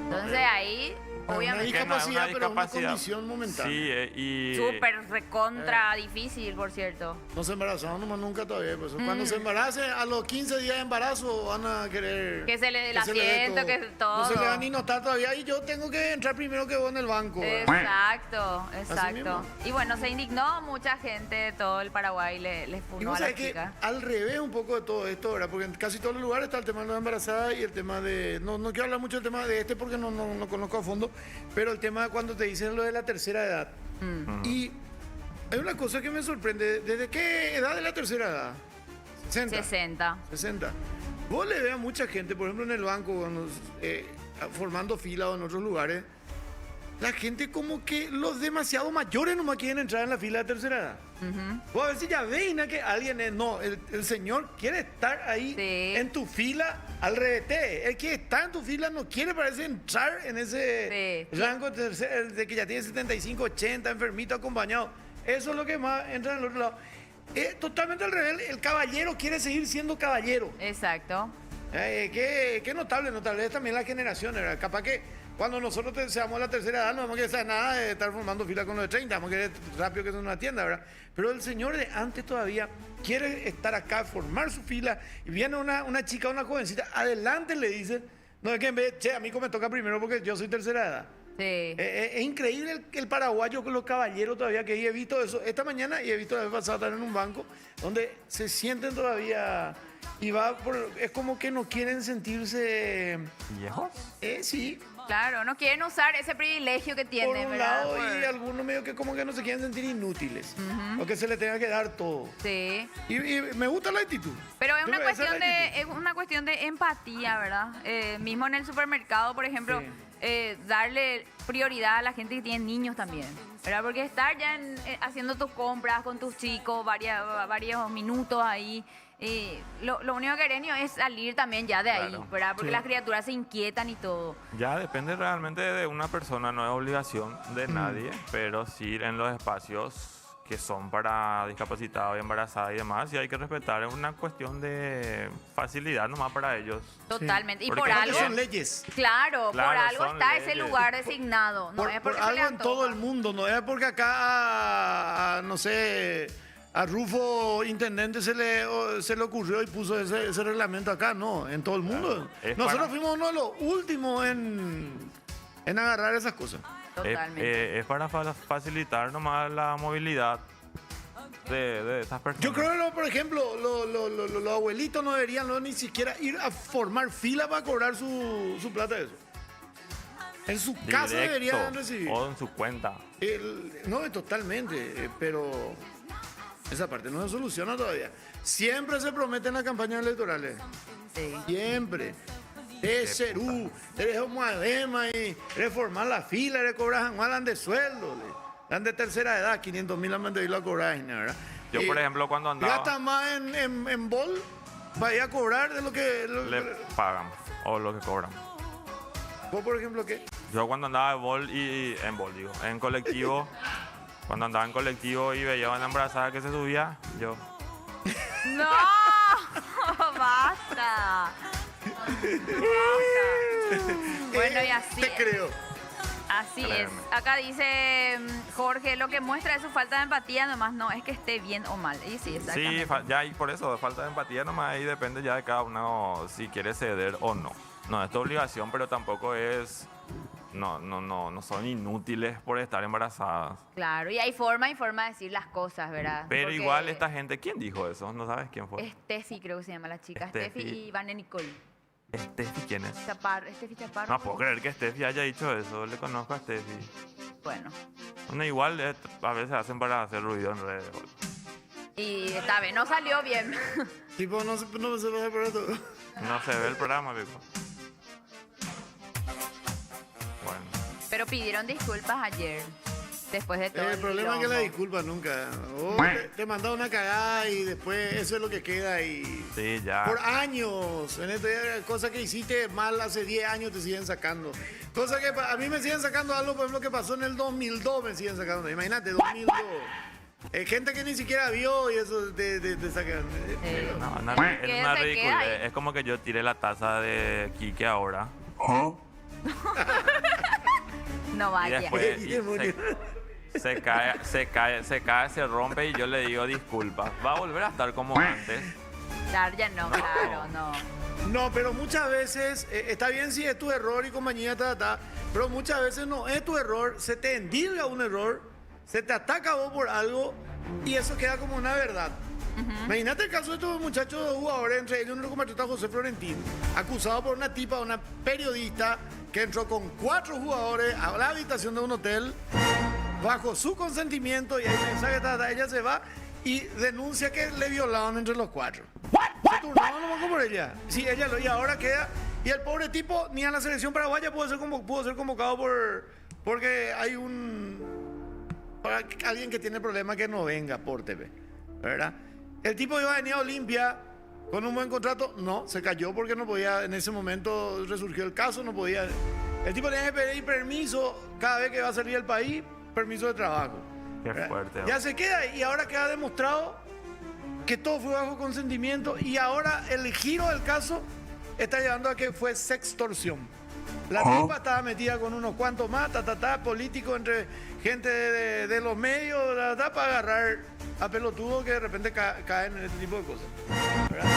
Entonces ahí, Una obviamente, Que no es discapacidad, pero es una discapacidad. condición momentánea. Sí, y... súper recontra difícil, por cierto. No se embarazaron nomás nunca todavía. Pues. Cuando se embaracen, a los 15 días de embarazo van a querer... Que se le dé el se le dé asiento, que todo. No se le va ni notar todavía y yo tengo que entrar primero que vos en el banco. ¿verdad? Exacto. mismo. Y bueno, se indignó mucha gente de todo el Paraguay, les Y fundó vos a la sabés que chica. al revés un poco de todo esto, ¿verdad? Porque en casi todos los lugares está el tema de las embarazadas y el tema de... No quiero hablar mucho del tema de este porque no conozco a fondo, pero el tema de cuando te dicen lo de la tercera edad. Y hay una cosa que me sorprende. ¿Desde qué edad es la tercera edad? 60. 60. Vos le ves a mucha gente, por ejemplo, en el banco, cuando, formando fila o en otros lugares, la gente como que los demasiado mayores nomás quieren entrar en la fila de tercera edad. Vos a ver si ya ves que alguien es, no, el señor quiere estar ahí Sí. en tu fila al revés. El que está en tu fila no quiere, parece, entrar en ese Sí. rango de que ya tiene 75, 80, enfermito, acompañado. Eso es lo que más entra en el otro lado. Totalmente al revés, el caballero quiere seguir siendo caballero. Exacto. Qué notable es también la generación, ¿verdad? Capaz que cuando nosotros seamos la tercera edad no vamos a querer saber nada de estar formando fila con los de 30, vamos a querer rápido que sea una tienda, ¿verdad? Pero el señor de antes todavía quiere estar acá, formar su fila, y viene una chica, una jovencita, adelante le dicen, no es que en vez, che, a mí me toca primero porque yo soy tercera edad. Sí. Es increíble el paraguayo con los caballeros todavía, que he visto eso esta mañana y he visto la vez pasada estar en un banco donde se sienten todavía y es como que no quieren sentirse... ¿Viejos? Sí, Claro, no quieren usar ese privilegio que por tienen, un ¿verdad? lado y Por- algunos medio que como que no se quieren sentir inútiles o que se les tenga que dar todo. Sí. Y me gusta la actitud. Pero es Yo una creo que esa cuestión es la actitud. es una cuestión de empatía, ¿verdad? Mismo en el supermercado, por ejemplo, darle prioridad a la gente que tiene niños también, ¿verdad? Porque estar ya haciendo tus compras con tus chicos varios minutos ahí, lo único que queremos es salir también ya de ahí, Claro. ¿verdad? Porque Sí. las criaturas se inquietan y todo. Ya depende realmente de una persona, no es obligación de nadie, pero sí en los espacios que son para discapacitados y embarazadas y demás, y hay que respetar, es una cuestión de facilidad nomás para ellos. Totalmente. Y Porque por creo que algo... Son leyes. Claro, por Claro, algo son está ese leyes. lugar designado. No Por, es por porque se le algo en todo antoja. el mundo, no es porque acá, no sé, a Rufo Intendente se le ocurrió y puso ese reglamento acá, no, en todo el mundo. Es Nosotros para- fuimos uno de los últimos en agarrar esas cosas. Totalmente. Es para facilitar nomás la movilidad de estas personas. Yo creo que, por ejemplo, los abuelitos no deberían ni siquiera ir a formar fila para cobrar su plata de eso. En su casa Directo, deberían recibir. o en su cuenta. No, totalmente, pero esa parte no se soluciona todavía. Siempre se prometen las campañas electorales. Sí. Siempre. Eres cerú, eres homoadema y reformar la fila, eres cobrar dan de sueldo, dan de tercera edad, 500.000 al de a cobrar, ¿verdad? Yo, por ejemplo, cuando andaba... Gasta más en bol, vaya a cobrar de lo que... Le pagan, o lo que cobran. ¿Vos, por ejemplo, qué? Yo cuando andaba en colectivo, cuando andaba en colectivo y veía a una embarazada que se subía, yo... ¡No! ¡Basta! Bueno, y así Te creo. Así es. Créeme. Acá dice Jorge, lo que muestra es su falta de empatía, nomás no es que esté bien o mal. Y sí, exactamente. Sí, ya y por eso, falta de empatía nomás, ahí depende ya de cada uno si quiere ceder o no. No es tu obligación, pero tampoco es... No son inútiles por estar embarazadas. Claro, y hay forma de decir las cosas, ¿verdad? Pero Porque igual esta gente, ¿quién dijo eso? ¿No sabes quién fue? Steffi creo que se llama la chica. Steffi. Steffi y Vane Nicole. ¿Steffi quién es? Steffi Chaparro. No puedo creer que Steffi haya dicho eso. Le conozco a Steffi. Bueno. Bueno, igual a veces hacen para hacer ruido en redes. Y esta vez no salió bien. Tipo, no se va por esto. No se ve el programa, viejo. Bueno. Pero pidieron disculpas ayer. Después de todo El problema es que la disculpa nunca. Vos te mandás una cagada y después eso es lo que queda y... Sí, ya. Por años. En esto ya, cosas que hiciste mal hace 10 años te siguen sacando. Cosas que a mí me siguen sacando algo, por ejemplo, que pasó en el 2002 me siguen sacando. Imagínate, 2002. Gente que ni siquiera vio y eso te sacan. No, ¿Qué es una se queda ridícula. ahí? Es como que yo tiré la taza de Quique ahora. No Y vaya. después se cae, se rompe y yo le digo disculpas. Va a volver a estar como antes. Claro, ya no, claro, no. No, pero muchas veces, está bien si es tu error y compañía, pero muchas veces no es tu error, se te endilga un error, se te ataca a vos por algo y eso queda como una verdad. Imagínate el caso de estos muchachos jugadores, entre ellos un compatriota José Florentín, acusado por una tipa, una periodista, que entró con 4 jugadores a la habitación de un hotel, bajo su consentimiento, y ahí mensaje, ella se va y denuncia que le violaron entre los 4. Se turnaron nomás por ella. Sí, ella lo, y ahora queda. Y el pobre tipo ni a la selección paraguaya pudo ser convocado porque hay para alguien que tiene problemas que no venga por TV, ¿verdad? El tipo iba a venir a Olimpia con un buen contrato, no, se cayó porque no podía, en ese momento resurgió el caso, no podía. El tipo tenía que pedir permiso cada vez que va a salir del país, permiso de trabajo. Qué ¿verdad? fuerte. Ya se queda y ahora queda demostrado que todo fue bajo consentimiento y ahora el giro del caso está llevando a que fue sextorsión. La tipa estaba metida con unos cuantos más, políticos entre gente de los medios, para agarrar a pelotudos que de repente caen en este tipo de cosas. ¿Verdad?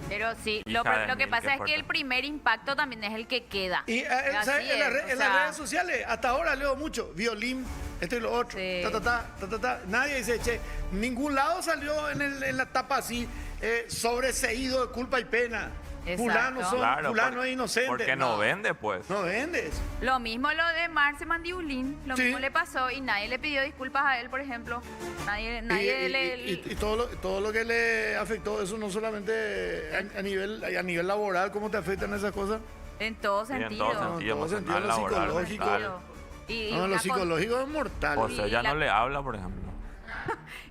Pero sí, Hija de lo que mil, pasa qué es que fuerte. el primer impacto también es el que queda. Y Así ¿sabes? En es, o las sea, redes sociales, hasta ahora leo mucho, violín, esto y lo otro, Sí. Nadie dice, che, ningún lado salió en la tapa así, sobreseído de culpa y pena. Exacto. Fulano es inocente. Porque no vende, pues. No vendes. Lo mismo lo de Marce Mandiulín, lo Sí. mismo le pasó y nadie le pidió disculpas a él, por ejemplo. Nadie Y todo lo que le afectó, eso no solamente a nivel laboral, ¿cómo te afectan esas cosas? en todo Sí, en sentido. todo sentido, todo sentido, emocional, lo laboral, psicológico. mental. Y, No, la lo con- psicológico es mortal. O sea, ya la- no le habla, por ejemplo.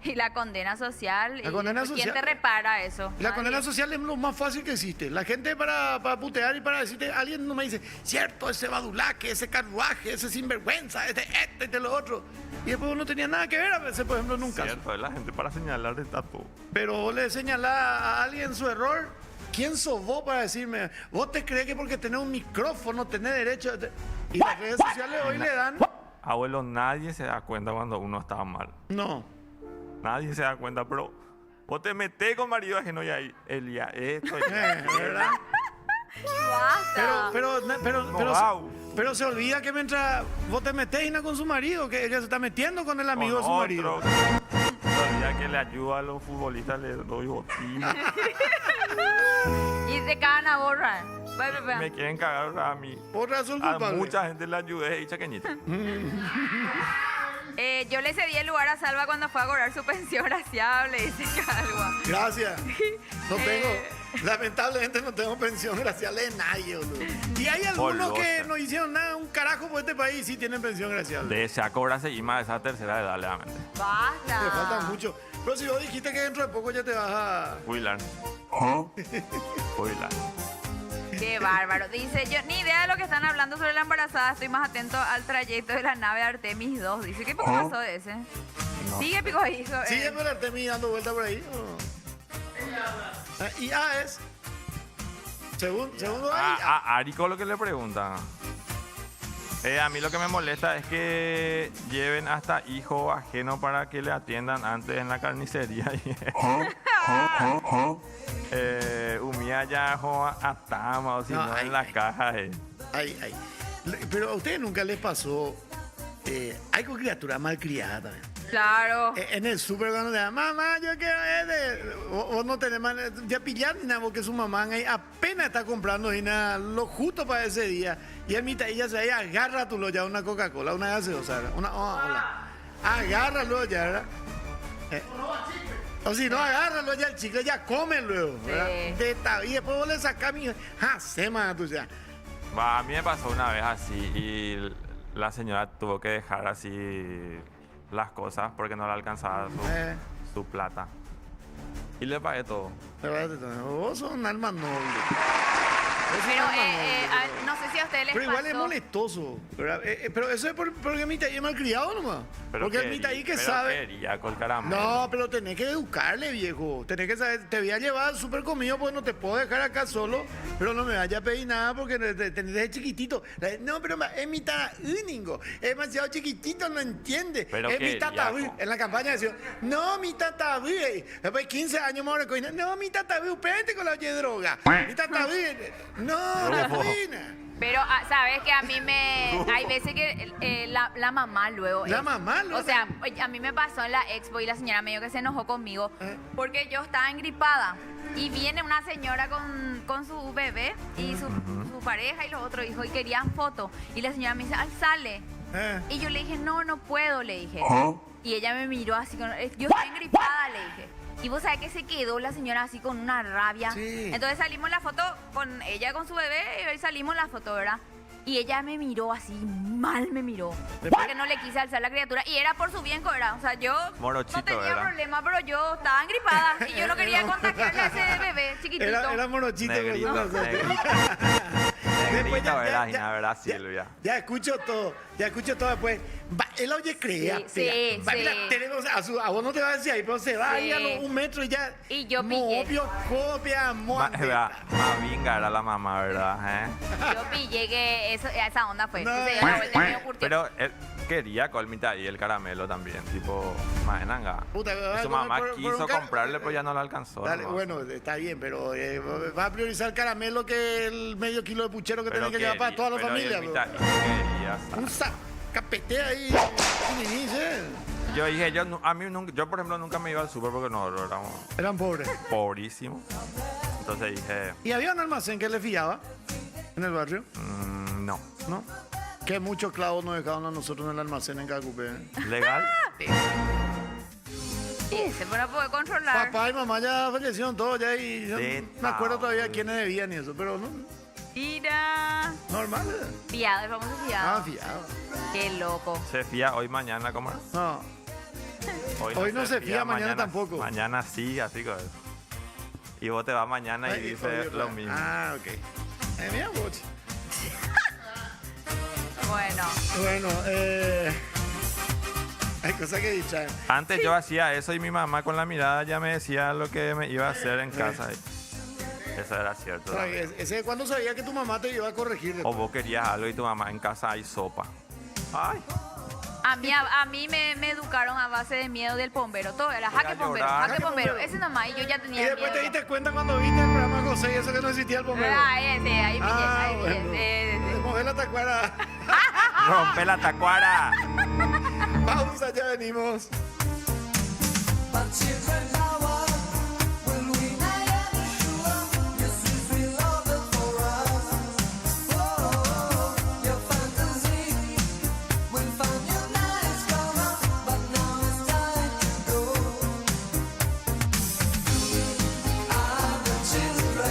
y la condena social. La y condena después, social- ¿quién te repara eso? La Nadie. condena social es lo más fácil que existe. La gente para putear y para decirte, alguien no me dice, cierto, ese badulaque, ese carruaje, ese sinvergüenza, este, lo otro. Y después no tenía nada que ver a veces, por ejemplo, en un caso. Cierto, es la gente para señalar está todo. Pero vos le señalás a alguien su error, ¿quién sos vos para decirme? ¿Vos te crees que porque tenés un micrófono tenés derecho? Y las redes sociales hoy le dan... Abuelo, nadie se da cuenta cuando uno está mal. No. Nadie se da cuenta, pero vos te metés con marido ajeno y ahí, Elia, esto, ¿Verdad? Basta. Pero se olvida que mientras vos te metés Ina, con su marido, que ella se está metiendo con el amigo de su marido. Todavía que le ayuda a los futbolistas, le doy botín. Y se cagan a borrar. Me quieren cagar a mí. Por razón A culpable. mucha gente le ayudé y chaqueñita. Yo le cedí el lugar a Salva cuando fue a cobrar su pensión graciable, dice Calva. Gracias. No tengo. Lamentablemente no tengo pensión gracial de nadie, boludo. Y hay algunos que Boludo. no hicieron nada, un carajo por este país, sí tienen pensión gracial. De esa cobrarse y más esa tercera edad, legalmente. Basta. Te falta mucho. Pero si vos dijiste que dentro de poco ya te vas a... Jubilar. Jubilar. Qué bárbaro. Dice, yo ni idea de lo que están hablando sobre la embarazada. Estoy más atento al trayecto de la nave Artemis 2. Dice, ¿qué pasó de ese? Sigue pico ahí. ¿Sigue por Artemis dando vuelta por ahí? Y A es... Segundo A y A. A Arico lo que le preguntan. A mí lo que me molesta es que lleven hasta hijo ajeno para que le atiendan antes en la carnicería. Humilla ya atama o si No, no ay, en la ay. caja. Ay. Pero a ustedes nunca les pasó... hay con criaturas malcriadas también. Claro. En el súper cuando te dan, mamá, yo quiero vos no tenés más, ya pillar ni nada porque su mamá ahí apenas está comprando y nada, lo justo para ese día. Y el mitad ella se ahí agarra tu ya una Coca-Cola, una gaseosa, agárralo ya, ¿verdad? O si no, agárralo ya el chicle, ya come luego, ¿verdad? Sí. Y después vos le sacás mi, sema tú ya. Va, a mí me pasó una vez así y la señora tuvo que dejar así las cosas porque no le alcanzaba su plata. Y le pagué todo. Vos sos un alma noble. Pero no sé si a ustedes les Pero igual es pasó. molestoso, ¿verdad? Pero eso es porque el Mitaí es malcriado nomás. Porque el Mitaí que sabe... Quería con caramelo. No, pero tenés que educarle, viejo. Tenés que saber, te voy a llevar súper comido porque no te puedo dejar acá solo, pero no me vaya a pedir nada porque tenés desde chiquitito. No, pero es mitad único, es demasiado chiquitito, no entiende. Pero es mi tatabú. quería, En la campaña decía, no, mi tatabú. Después de 15 años me recogiendo, no, mi tatabú, espérate con la oye droga. Mi tatabú, no, la ruina. Pero, ¿sabes que a mí hay veces que la mamá luego... La mamá luego. O sea, a mí me pasó en la expo y la señora medio que se enojó conmigo porque yo estaba engripada. Y viene una señora con su bebé y su pareja y los otros hijos y querían foto. Y la señora me dice, ay, sale. Y yo le dije, no puedo, le dije. Y ella me miró así, yo estoy engripada, le dije. Y vos sabés que se quedó la señora así con una rabia. Sí. Entonces salimos la foto con ella con su bebé y ahí salimos la foto, ¿verdad? Y ella me miró así, mal me miró. Porque no le quise alzar la criatura. Y era por su bien, ¿verdad? O sea, yo Morochito, no tenía ¿verdad? problema, pero yo estaba engripada. Y yo no quería contagiarle a ese bebé chiquitito. Era morochito. Negrito, no sé. negrito. Después Negrito, ¿verdad, Gina? ¿Verdad, Silvia? Ya escucho todo después. Él oye crea. Sí, va, sí. mira, tenemos, a vos no te va a decir ahí, pero se va ahí a Sí. un metro y ya. Y yo pillé. Obvio, copia, monte. Mavinga era la mamá, ¿verdad? Yo pillé que esa onda fue. No. Entonces, ella la vuelta medio curtida. Pero él quería colmita y el caramelo también, tipo, maenanga. Puta, Y su mamá quiso comprarle, pero ya no le alcanzó. Dale, nomás. bueno, está bien, pero va a priorizar el caramelo que el medio kilo de puchero que tenés que llevar para toda la pero familia. y el bro. mitad- y quería, Un capetea ahí. Yo dije, a mí nunca, yo por ejemplo nunca me iba al súper porque nosotros éramos Eran pobres. pobrísimos. Entonces dije, ¿Y había un almacén que le fiaba en el barrio? no. ¿No? Que muchos clavos nos dejaron a nosotros en el almacén en Cacupé. ¿Legal? Sí, se van a poder controlar. Papá y mamá ya fallecieron todos ya y yo Sí, no me acuerdo todavía quiénes debían y eso, pero no, Mira. normal. Fiado, el famoso fiado. Fiado. Qué loco. Se fía hoy, mañana, ¿cómo era? No, Hoy no se fía, mañana tampoco. Mañana sí, así que... Y vos te vas mañana y ay, dices oye, lo mismo. Ah, ok. Mira, boche. Bueno. Bueno, hay cosas que dichar. Antes yo hacía eso y mi mamá con la mirada ya me decía lo que me iba a hacer en casa. Eso era cierto. también. Ese es cuando sabía que tu mamá te iba a corregir. O después. vos querías algo y tu mamá en casa hay sopa. Ay, A mí me educaron a base de miedo del bombero. Todo era jaque bombero, llorar. jaque bombero. Ese nomás, y yo ya Y tenía después miedo. te diste cuenta cuando viste el programa José y eso que no existía el bombero. Ah, ese, ahí pillé, ahí pillé. bueno. Modelo Tacuara. rompe la tacuara. Pausa, ya venimos. But children now are, will we not ever sure? Your sweet, sweet love for us. Oh, your fantasy will find you nice color, but now it's time to go. We are the children.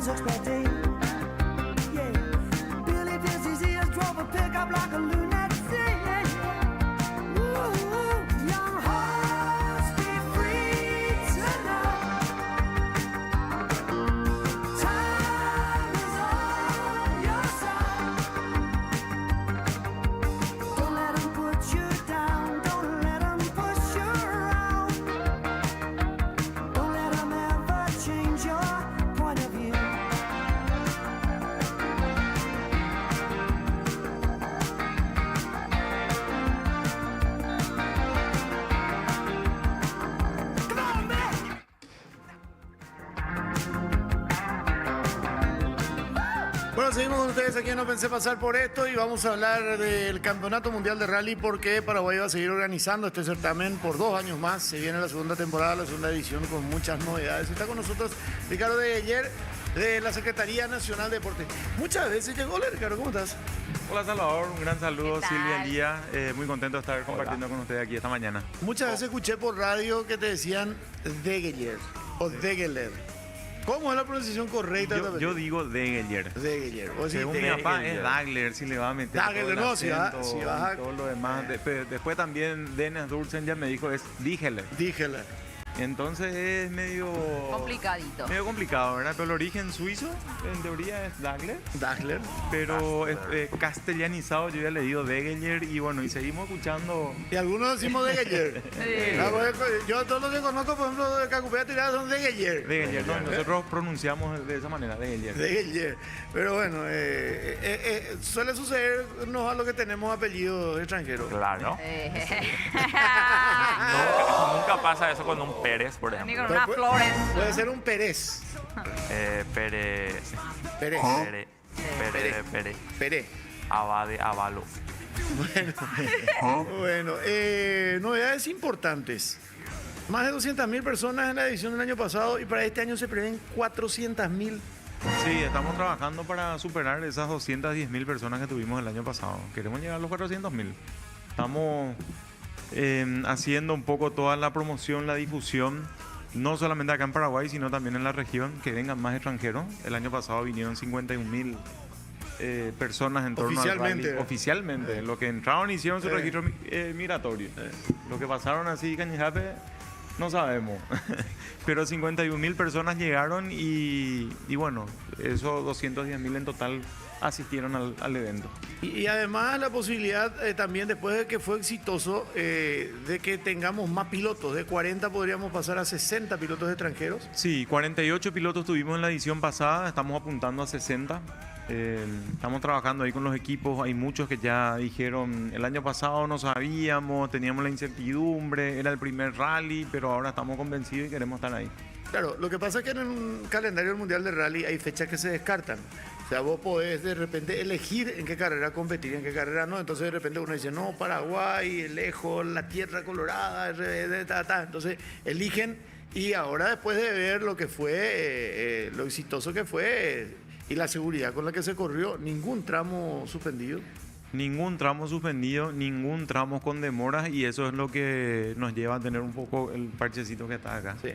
zo'n spetting. Yeah. Billy Dizzy's ears drove a pickup like a lunatic. Ooh, young hearts be free tonight. Time is on your side. Don't let 'em put you down. Don't let 'em push you around. Don't let 'em ever change your point of view. Come on, man! Bueno, seguimos con ustedes aquí en No Pensé Pasar por Esto y vamos a hablar del Campeonato Mundial de Rally porque Paraguay va a seguir organizando este certamen por 2 años más. Se viene la segunda temporada, la segunda edición con muchas novedades. Está con nosotros Ricardo de Geller de la Secretaría Nacional de Deporte. Muchas veces llegó, Ricardo, ¿cómo estás? Hola Salvador, un gran saludo, ¿Qué tal? Silvia Elía, muy contento de estar compartiendo con ustedes aquí esta mañana. Muchas veces escuché por radio que te decían Degeller o Degeller. ¿Cómo es la pronunciación correcta? Yo digo Degeller. Degeller. O sí, Según mi papá es Dagler, si le va a meter Dagler, todo el no, si va- acento si vas a- y todo lo demás. Después también Dennis Dursen ya me dijo es Digeller. Degeller. Entonces es medio Complicadito. complicado, ¿verdad? Pero el origen suizo, en teoría, es Dagler. Dagler. Pero castellanizado yo había leído Degeller y bueno, y seguimos escuchando. Y algunos decimos Degeller. Sí. Ah, pues, yo todos los que conozco, por ejemplo, de Cacupea tiradas son Degeller. Degeller, no, nosotros pronunciamos de esa manera, Degeller. Degeller. Pero bueno, suele sucedernos a los que tenemos apellidos extranjeros. Claro. Ni Nunca pasa eso con un Pérez, por ejemplo. con una Flores. Puede ser un Pérez. Pérez. Pérez. Pérez. Pérez. Abade, Avalo. Bueno, novedades importantes. Más de 200.000 personas en la edición del año pasado y para este año se prevén 400.000. Sí, estamos trabajando para superar esas 210.000 personas que tuvimos el año pasado. Queremos llegar a los 400.000. Estamos haciendo un poco toda la promoción, la difusión, no solamente acá en Paraguay, sino también en la región, que vengan más extranjeros. El año pasado vinieron 51.000 personas en torno al Oficialmente. rally. Oficialmente. Lo que entraron hicieron su registro migratorio. Lo que pasaron así, Cañijape, no sabemos. Pero 51.000 personas llegaron y bueno, esos 210.000 en total asistieron al evento. Y además la posibilidad también, después de que fue exitoso, de que tengamos más pilotos. De 40 podríamos pasar a 60 pilotos extranjeros. Sí, 48 pilotos tuvimos en la edición pasada, estamos apuntando a 60. Estamos trabajando ahí con los equipos, hay muchos que ya dijeron, el año pasado no sabíamos, teníamos la incertidumbre, era el primer rally, pero ahora estamos convencidos y queremos estar ahí. Claro, lo que pasa es que en un calendario del Mundial de Rally hay fechas que se descartan. O sea, vos podés de repente elegir en qué carrera competir, en qué carrera no. Entonces de repente uno dice, no, Paraguay, lejos, la tierra colorada, Entonces eligen y ahora después de ver lo que fue, lo exitoso que fue y la seguridad con la que se corrió, ningún tramo suspendido. Ningún tramo suspendido, ningún tramo con demoras y eso es lo que nos lleva a tener un poco el parchecito que está acá. Sí.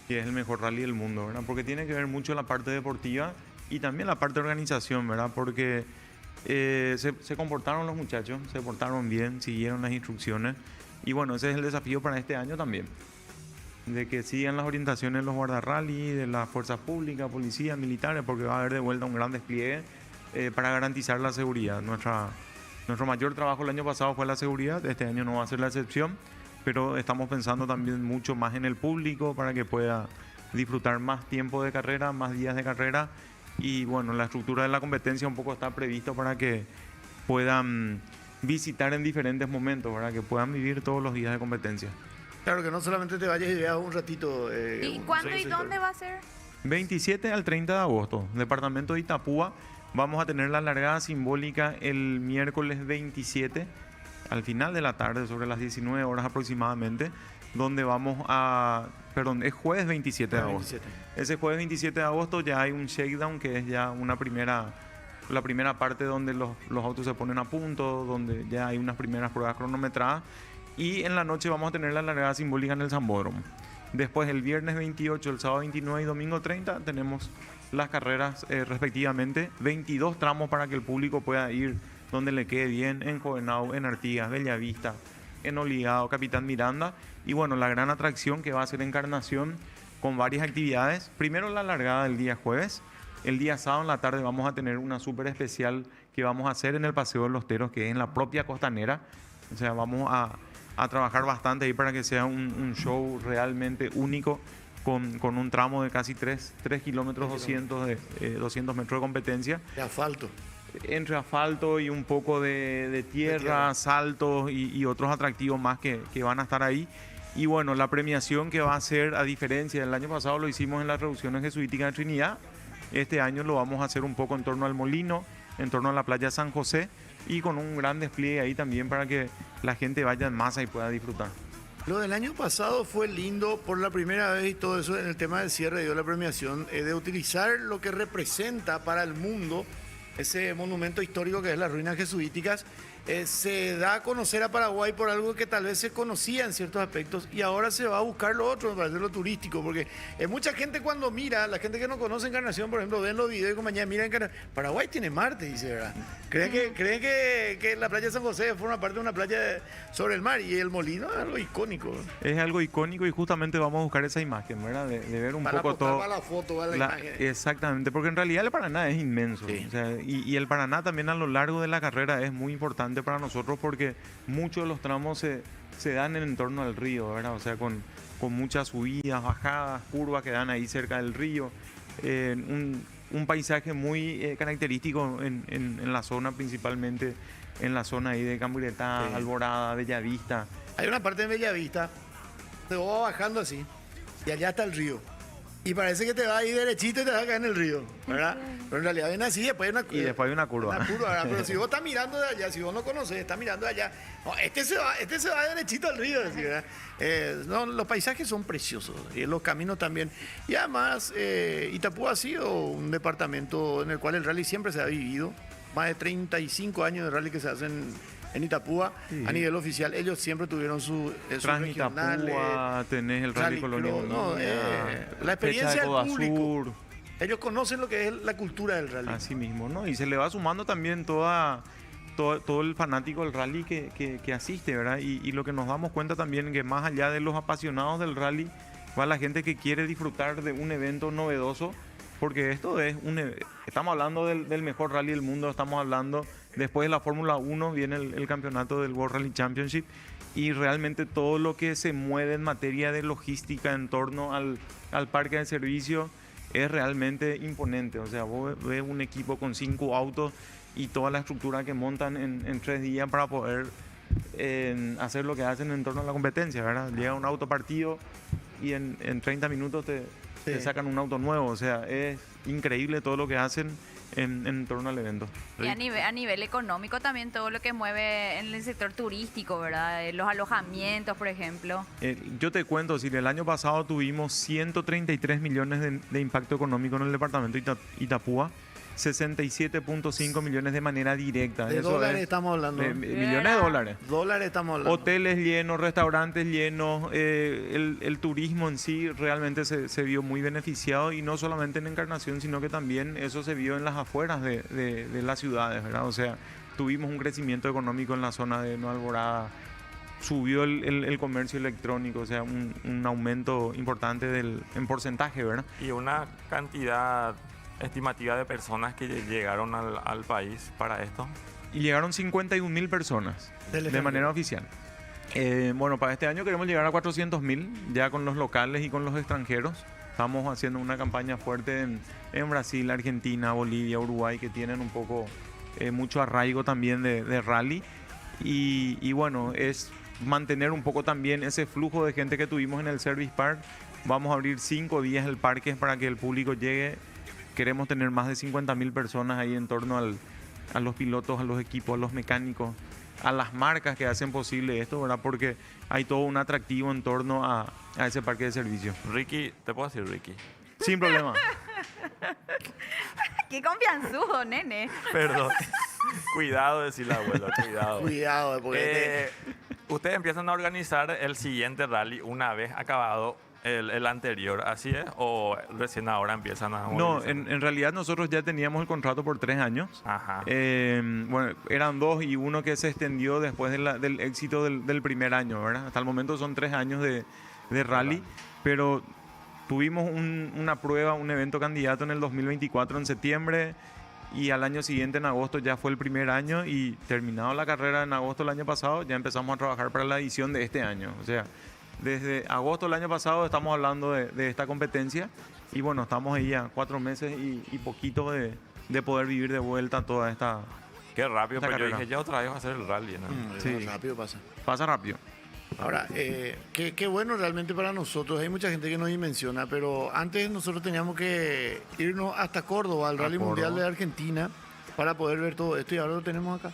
Que es el mejor rally del mundo, ¿verdad? Porque tiene que ver mucho la parte deportiva y también la parte de organización, ¿verdad? Porque se comportaron los muchachos, se portaron bien, siguieron las instrucciones y bueno, ese es el desafío para este año también. De que sigan las orientaciones de los guardarrally, de las fuerzas públicas, policías, militares, porque va a haber de vuelta un gran despliegue para garantizar la seguridad. Nuestro mayor trabajo el año pasado fue la seguridad, este año no va a ser la excepción, pero estamos pensando también mucho más en el público para que pueda disfrutar más tiempo de carrera, más días de carrera y bueno, la estructura de la competencia un poco está previsto para que puedan visitar en diferentes momentos, para que puedan vivir todos los días de competencia. Claro, que no solamente te vayas y veas un ratito. ¿Y cuándo y dónde va a ser? 27 al 30 de agosto, departamento de Itapúa. Vamos a tener la largada simbólica el miércoles 27, al final de la tarde, sobre las 19 horas aproximadamente, donde vamos a... Perdón, es jueves 27 de agosto. 27. Ese jueves 27 de agosto ya hay un shakedown, que es ya la primera parte donde los autos se ponen a punto, donde ya hay unas primeras pruebas cronometradas. Y en la noche vamos a tener la largada simbólica en el Zambódromo. Después el viernes 28, el sábado 29 y domingo 30 tenemos las carreras respectivamente. 22 tramos para que el público pueda ir donde le quede bien, en Covenau, en Artigas, Bellavista, en Oligado, Capitán Miranda. Y bueno, la gran atracción que va a ser Encarnación con varias actividades. Primero la largada del día jueves. El día sábado en la tarde vamos a tener una súper especial que vamos a hacer en el Paseo de los Teros, que es en la propia costanera. O sea, vamos a trabajar bastante ahí para que sea un show realmente único con un tramo de casi 3 kilómetros 200 metros de competencia. De asfalto. Entre asfalto y un poco de tierra, saltos y otros atractivos más que van a estar ahí. Y bueno, la premiación que va a ser, a diferencia del año pasado, lo hicimos en las reducciones jesuíticas de Trinidad. Este año lo vamos a hacer un poco en torno al Molino, en torno a la playa San José y con un gran despliegue ahí también para que la gente vaya en masa y pueda disfrutar. Lo del año pasado fue lindo por la primera vez y todo eso en el tema del cierre dio la premiación de utilizar lo que representa para el mundo ese monumento histórico que es las ruinas jesuíticas. Se da a conocer a Paraguay por algo que tal vez se conocía en ciertos aspectos y ahora se va a buscar lo otro, me parece lo turístico, porque mucha gente cuando mira, la gente que no conoce Encarnación, por ejemplo, ven los videos y compañía, mira Encarnación, Paraguay tiene Marte, dice, ¿verdad? Creen que la playa de San José forma parte de una playa sobre el mar y el Molino es algo icónico. Es algo icónico y justamente vamos a buscar esa imagen, ¿verdad? De ver un poco todo. Para la foto, para la imagen. Exactamente, porque en realidad el Paraná es inmenso. Sí. O sea, y el Paraná también a lo largo de la carrera es muy importante para nosotros porque muchos de los tramos se dan en torno al río, ¿verdad? O sea, con muchas subidas, bajadas, curvas que dan ahí cerca del río. Un paisaje muy característico en la zona, principalmente en la zona ahí de Camburetá, Sí. Alborada, Bellavista. Hay una parte en Bellavista, te va bajando así y allá está el río. Y parece que te va a ir derechito y te va a caer en el río, ¿verdad? Pero en realidad viene así, después hay una Y después hay una curva. Una curva, ¿verdad? Pero si vos estás mirando de allá, si vos no conoces, estás mirando de allá, no, este se va derechito al río, así, ¿verdad? No, los paisajes son preciosos y los caminos también. Y además, Itapúa ha sido un departamento en el cual el rally siempre se ha vivido. Más de 35 años de rally que se hacen en Itapúa a nivel oficial. Ellos siempre tuvieron sus regionales. Itapúa, tenés el Rally Colonia la experiencia del público. Sur. Ellos conocen lo que es la cultura del rally. Así mismo, ¿no? Y se le va sumando también todo el fanático del rally que asiste, ¿verdad? Y lo que nos damos cuenta también que más allá de los apasionados del rally, va la gente que quiere disfrutar de un evento novedoso, porque esto es estamos hablando del mejor rally del mundo, estamos hablando, después de la Fórmula 1 viene el campeonato del World Rally Championship, y realmente todo lo que se mueve en materia de logística en torno al parque de servicio es realmente imponente. O sea, vos ves un equipo con 5 autos y toda la estructura que montan en 3 días para poder hacer lo que hacen en torno a la competencia, ¿verdad? Llega un auto partido y en 30 minutos te sacan un auto nuevo. O sea, es increíble todo lo que hacen en torno al evento. Y a nivel económico también todo lo que mueve en el sector turístico, ¿verdad? Los alojamientos, por ejemplo. Yo te cuento, si el año pasado tuvimos 133 millones de impacto económico en el departamento de Itapúa, 67.5 millones de manera directa. De Eso dólares es, estamos hablando. millones de dólares. Dólares estamos hablando. Hoteles llenos, restaurantes llenos, el turismo en sí realmente se vio muy beneficiado, y no solamente en Encarnación, sino que también eso se vio en las afueras de las ciudades, ¿verdad? O sea, tuvimos un crecimiento económico en la zona de Nueva Alborada, subió el comercio electrónico, o sea, un aumento importante en porcentaje, ¿verdad? Y una cantidad estimativa de personas que llegaron al país para esto. Y llegaron 51.000 personas de manera oficial. Bueno, para este año queremos llegar a 400.000, ya con los locales y con los extranjeros. Estamos haciendo una campaña fuerte en Brasil, Argentina, Bolivia, Uruguay, que tienen un poco mucho arraigo también de rally. Y bueno, es mantener un poco también ese flujo de gente que tuvimos en el Service Park. Vamos a abrir 5 días el parque para que el público llegue. Queremos tener más de 50.000 personas ahí en torno a los pilotos, a los equipos, a los mecánicos, a las marcas que hacen posible esto, ¿verdad? Porque hay todo un atractivo en torno a ese parque de servicio. Ricky, ¿te puedo decir Ricky? Sin problema. Qué confianzudo, nene. Perdón. Cuidado, decirle abuelo, cuidado. Cuidado, porque Ustedes empiezan a organizar el siguiente rally una vez acabado el anterior, ¿así es? ¿O recién ahora empiezan a No, movilizar? en realidad nosotros ya teníamos el contrato por 3 años. Ajá. Bueno, eran 2 y uno que se extendió después del éxito del primer año, ¿verdad? Hasta el momento son 3 años de rally, pero tuvimos una prueba, un evento candidato en el 2024 en septiembre y al año siguiente, en agosto, ya fue el primer año y terminado la carrera en agosto del año pasado, ya empezamos a trabajar para la edición de este año. O sea, desde agosto del año pasado estamos hablando de esta competencia y bueno, estamos ahí a 4 meses y poquito de poder vivir de vuelta toda esta... Qué rápido, esta pero yo carrera. dije, ya otra vez va a ser el rally, ¿no? Sí. Rápido pasa. Pasa rápido. Ahora, qué bueno realmente para nosotros. Hay mucha gente que nos dimensiona, pero antes nosotros teníamos que irnos hasta Córdoba, al Rally Mundial de Argentina, para poder ver todo esto y ahora lo tenemos acá.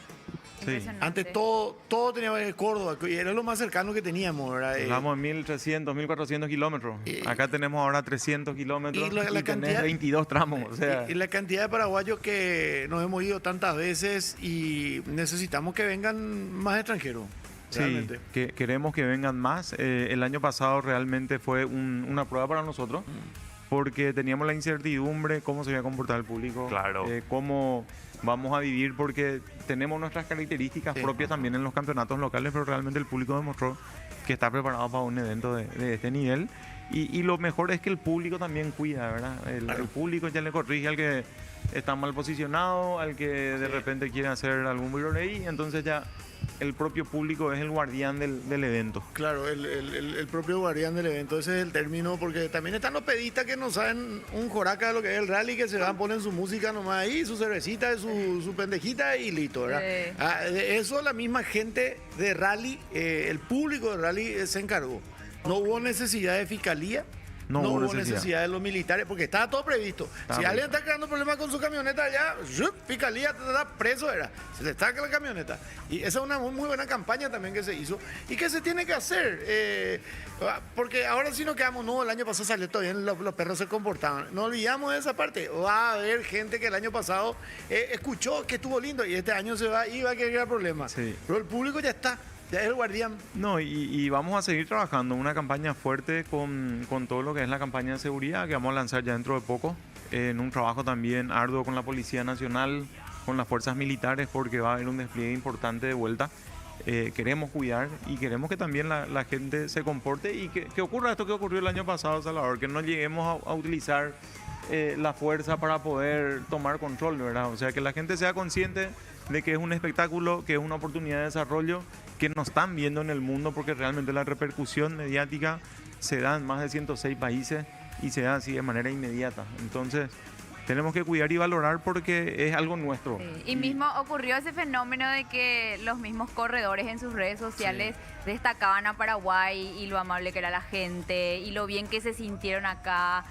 Sí. Antes todo teníamos en Córdoba, y era lo más cercano que teníamos, ¿verdad? Vamos en 1.300, 1.400 kilómetros. Acá tenemos ahora 300 kilómetros y la tenés cantidad- 22 tramos. O sea, y la cantidad de paraguayos que nos hemos ido tantas veces y necesitamos que vengan más extranjeros. sí, Realmente. que queremos que vengan más. El año pasado realmente fue una prueba para nosotros porque teníamos la incertidumbre cómo se iba a comportar el público, Claro. cómo vamos a vivir porque tenemos nuestras características propias también en los campeonatos locales, pero realmente el público demostró que está preparado para un evento de este nivel. Y lo mejor es que el público también cuida, ¿verdad? El público ya le corrige al que está mal posicionado, al que de repente quiere hacer algún viroley, entonces ya el propio público es el guardián del evento. Claro, el propio guardián del evento, ese es el término, porque también están los pedistas que no saben un joraca de lo que es el rally, que se van, ponen su música nomás ahí, su cervecita, su pendejita y listo, ¿verdad? Sí. De eso la misma gente de rally, el público de rally se encargó. No hubo necesidad de fiscalía. No No hubo hubo necesidad. necesidad de los militares, porque estaba todo previsto. Si alguien está creando problemas con su camioneta, ya, fiscalía, está preso, era. Se le saca la camioneta. Y esa es una muy buena campaña también que se hizo y que se tiene que hacer. Porque ahora sí nos quedamos, no, el año pasado salió todo bien, los perros se comportaban. No olvidamos de esa parte. Va a haber gente que el año pasado escuchó que estuvo lindo y este año se va y va a querer problemas. Sí. Pero el público ya está. Ya es el guardián. No, y vamos a seguir trabajando una campaña fuerte con todo lo que es la campaña de seguridad que vamos a lanzar ya dentro de poco, en un trabajo también arduo con la Policía Nacional, con las fuerzas militares, porque va a haber un despliegue importante de vuelta. Queremos cuidar y queremos que también la gente se comporte y que ocurra esto que ocurrió el año pasado, Salvador, que no lleguemos a utilizar la fuerza para poder tomar control, ¿verdad? O sea, que la gente sea consciente de que es un espectáculo, que es una oportunidad de desarrollo, que nos están viendo en el mundo, porque realmente la repercusión mediática se da en más de 106 países y se da así de manera inmediata. Entonces, tenemos que cuidar y valorar porque es algo nuestro. Sí. Y mismo ocurrió ese fenómeno de que los mismos corredores en sus redes sociales destacaban a Paraguay y lo amable que era la gente y lo bien que se sintieron acá.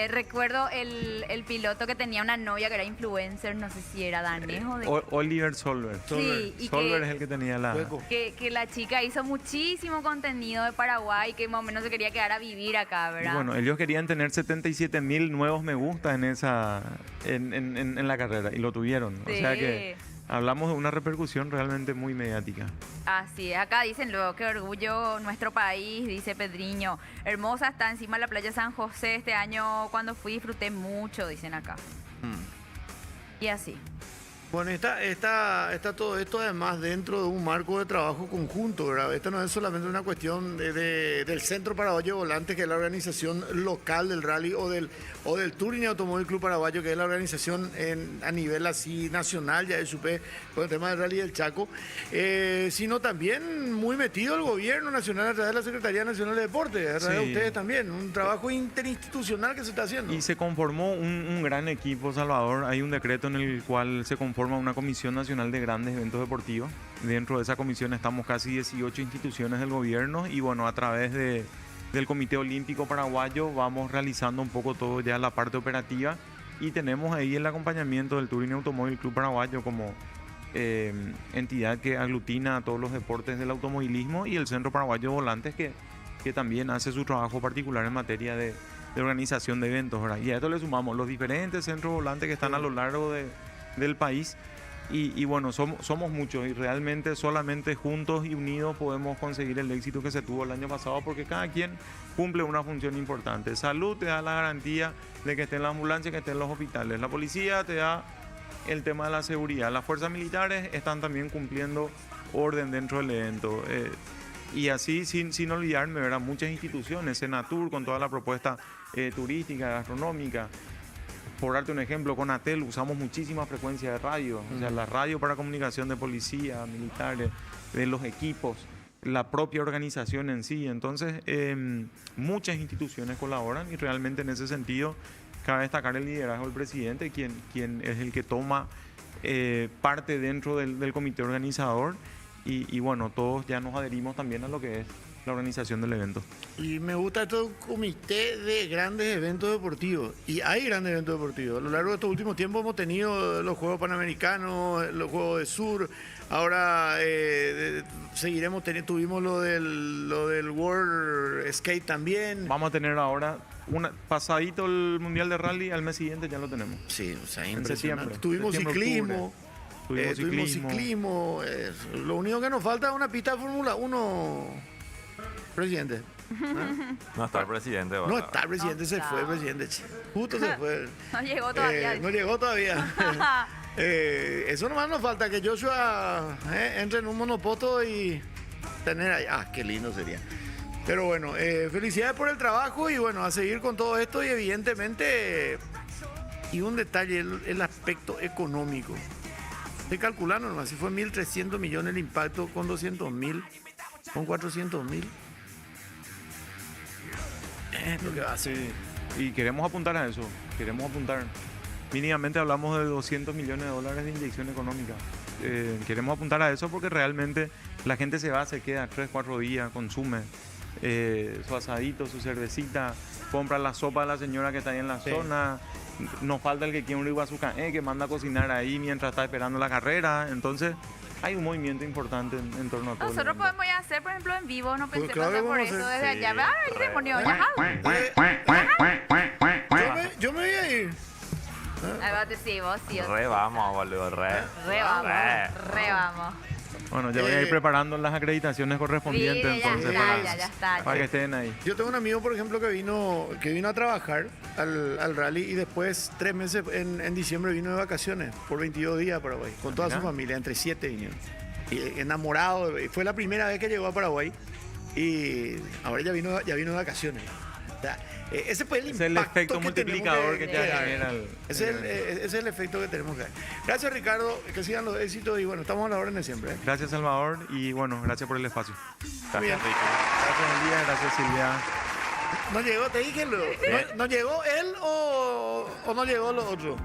Recuerdo el piloto que tenía una novia que era influencer, no sé si era danés o de... Oliver Solver. Sí, y Solver que- es el que tenía la... Que la chica hizo muchísimo contenido de Paraguay, que más o menos se quería quedar a vivir acá, Y ¿verdad? bueno, ellos querían tener 77.000 nuevos me gusta en la carrera y lo tuvieron. O sea Sí. que hablamos de una repercusión realmente muy mediática. Así es, acá dicen luego, qué orgullo nuestro país, dice Pedriño. Hermosa está encima de la playa San José este año, cuando fui disfruté mucho, dicen acá. Y así. Bueno, está todo esto además dentro de un marco de trabajo conjunto, ¿verdad? Esto no es solamente una cuestión del Centro Paraguayo de Volantes, que es la organización local del rally, o del Touring Automóvil Club Paraguayo, que es la organización a nivel así nacional, ya supe, con el tema del rally del Chaco, sino también muy metido el gobierno nacional a través de la Secretaría Nacional de Deportes, a través de Sí. ustedes también, un trabajo interinstitucional que se está haciendo. Y se conformó un gran equipo, Salvador. Hay un decreto en el cual se conforma una Comisión Nacional de Grandes Eventos Deportivos. Dentro de esa comisión estamos casi 18 instituciones del gobierno y bueno, a través del Comité Olímpico Paraguayo vamos realizando un poco todo ya la parte operativa y tenemos ahí el acompañamiento del Touring Automóvil Club Paraguayo como entidad que aglutina a todos los deportes del automovilismo y el Centro Paraguayo de Volantes que también hace su trabajo particular en materia de organización de eventos, ¿verdad? Y a esto le sumamos los diferentes centros volantes que están a lo largo del país Y bueno, somos muchos y realmente solamente juntos y unidos podemos conseguir el éxito que se tuvo el año pasado porque cada quien cumple una función importante. Salud te da la garantía de que esté en la ambulancia, que esté en los hospitales. La policía te da el tema de la seguridad. Las fuerzas militares están también cumpliendo orden dentro del evento. Y así, sin olvidarme, ¿verdad? Muchas instituciones, Senatur con toda la propuesta turística, gastronómica. Por darte un ejemplo, con Atel usamos muchísimas frecuencias de radio, o sea, la radio para comunicación de policía, militares, de los equipos, la propia organización en sí. Entonces, muchas instituciones colaboran y realmente en ese sentido cabe destacar el liderazgo del presidente, quien es el que toma parte dentro del comité organizador y bueno, todos ya nos adherimos también a lo que es la organización del evento. Y me gusta todo un comité de grandes eventos deportivos. Y hay grandes eventos deportivos. A lo largo de estos últimos tiempos hemos tenido los Juegos Panamericanos, los Juegos de Sur. Ahora seguiremos teniendo, tuvimos lo del World Skate también. Vamos a tener ahora pasadito el Mundial de Rally, al mes siguiente ya lo tenemos. Sí, o sea, en impresionante. septiembre. Tuvimos ciclismo. Tuvimos ciclismo. Lo único que nos falta es una pista de Fórmula 1. Presidente. No está el presidente. No está el presidente, se fue el presidente. Justo se fue. No llegó todavía. No llegó todavía. Eso nomás nos falta, que Joshua entre en un monopoto y tener ahí. Ah, qué lindo sería. Pero bueno, felicidades por el trabajo y bueno, a seguir con todo esto y evidentemente, y un detalle, el aspecto económico. Estoy calculando nomás, si fue 1.300 millones el impacto con 200.000, con 400.000. Lo que va a ser. Y queremos apuntar a eso, Mínimamente hablamos de 200 millones de dólares de inyección económica. Queremos apuntar a eso porque realmente la gente se va, se queda 3, 4 días, consume su asadito, su cervecita, compra la sopa de la señora que está ahí en la zona. Nos falta el que quiere un iguazuca, que manda a cocinar ahí mientras está esperando la carrera. Entonces, hay un movimiento importante en torno a todo. Nosotros podemos ir a hacer, por ejemplo, en vivo, no pensé claro pasar que por vamos a eso hacer. desde allá. ¡Ay, demonio! Yo me voy a ir. Ahí va, sí, vos sí. Re vamos, boludo, re. Re vamos. Bueno, ya voy a ir preparando las acreditaciones correspondientes, Sí, ya entonces, está, ya está. para que estén ahí. Yo tengo un amigo, por ejemplo, que vino a trabajar al rally y después 3 meses en diciembre vino de vacaciones por 22 días a Paraguay, con toda su familia, entre 7 vinieron. Y enamorado, fue la primera vez que llegó a Paraguay y ahora ya vino de vacaciones. O sea, ese fue el impacto. Es el efecto que multiplicador que tenemos te genera el... Ese es el efecto que tenemos que dar. Gracias, Ricardo, que sigan los éxitos y bueno, estamos a la orden de siempre. Gracias, Salvador, y bueno, gracias por el espacio. Gracias, Ricky. Gracias, Elías, gracias, Silvia. No llegó, te dije, ¿no llegó él o no llegó los otros?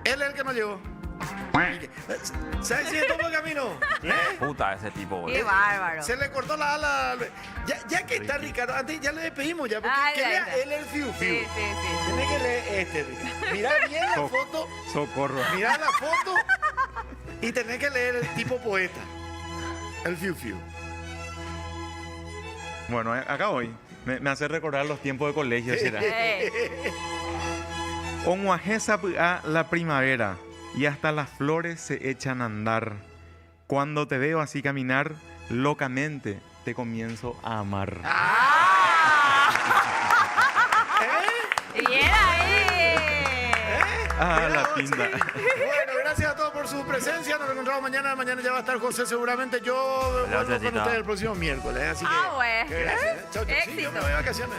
Él es el que no llegó. ¿Sabes si es todo el camino? Puta ese tipo, boludo. Qué bárbaro. Se le cortó la ala. Ya que está Ricardo, antes ya le despedimos ya, porque que lea él el fiu fiu. Sí. Tiene que leer Ricardo. Mirá bien la foto. Socorro. Mirá la foto y tenés que leer el tipo poeta. El fiu fiu. Bueno, acá voy. Me hace recordar los tiempos de colegio, será. Onguajesa la primavera y hasta las flores se echan a andar. Cuando te veo así caminar, locamente te comienzo a amar. Bien ahí. La pinta. Bueno, gracias a todos por su presencia. Nos encontramos mañana. Mañana ya va a estar José seguramente. Yo vuelvo con Chachita. ustedes el próximo miércoles. Así que, Bueno. gracias. Chau, chau. Sí, yo me voy de vacaciones.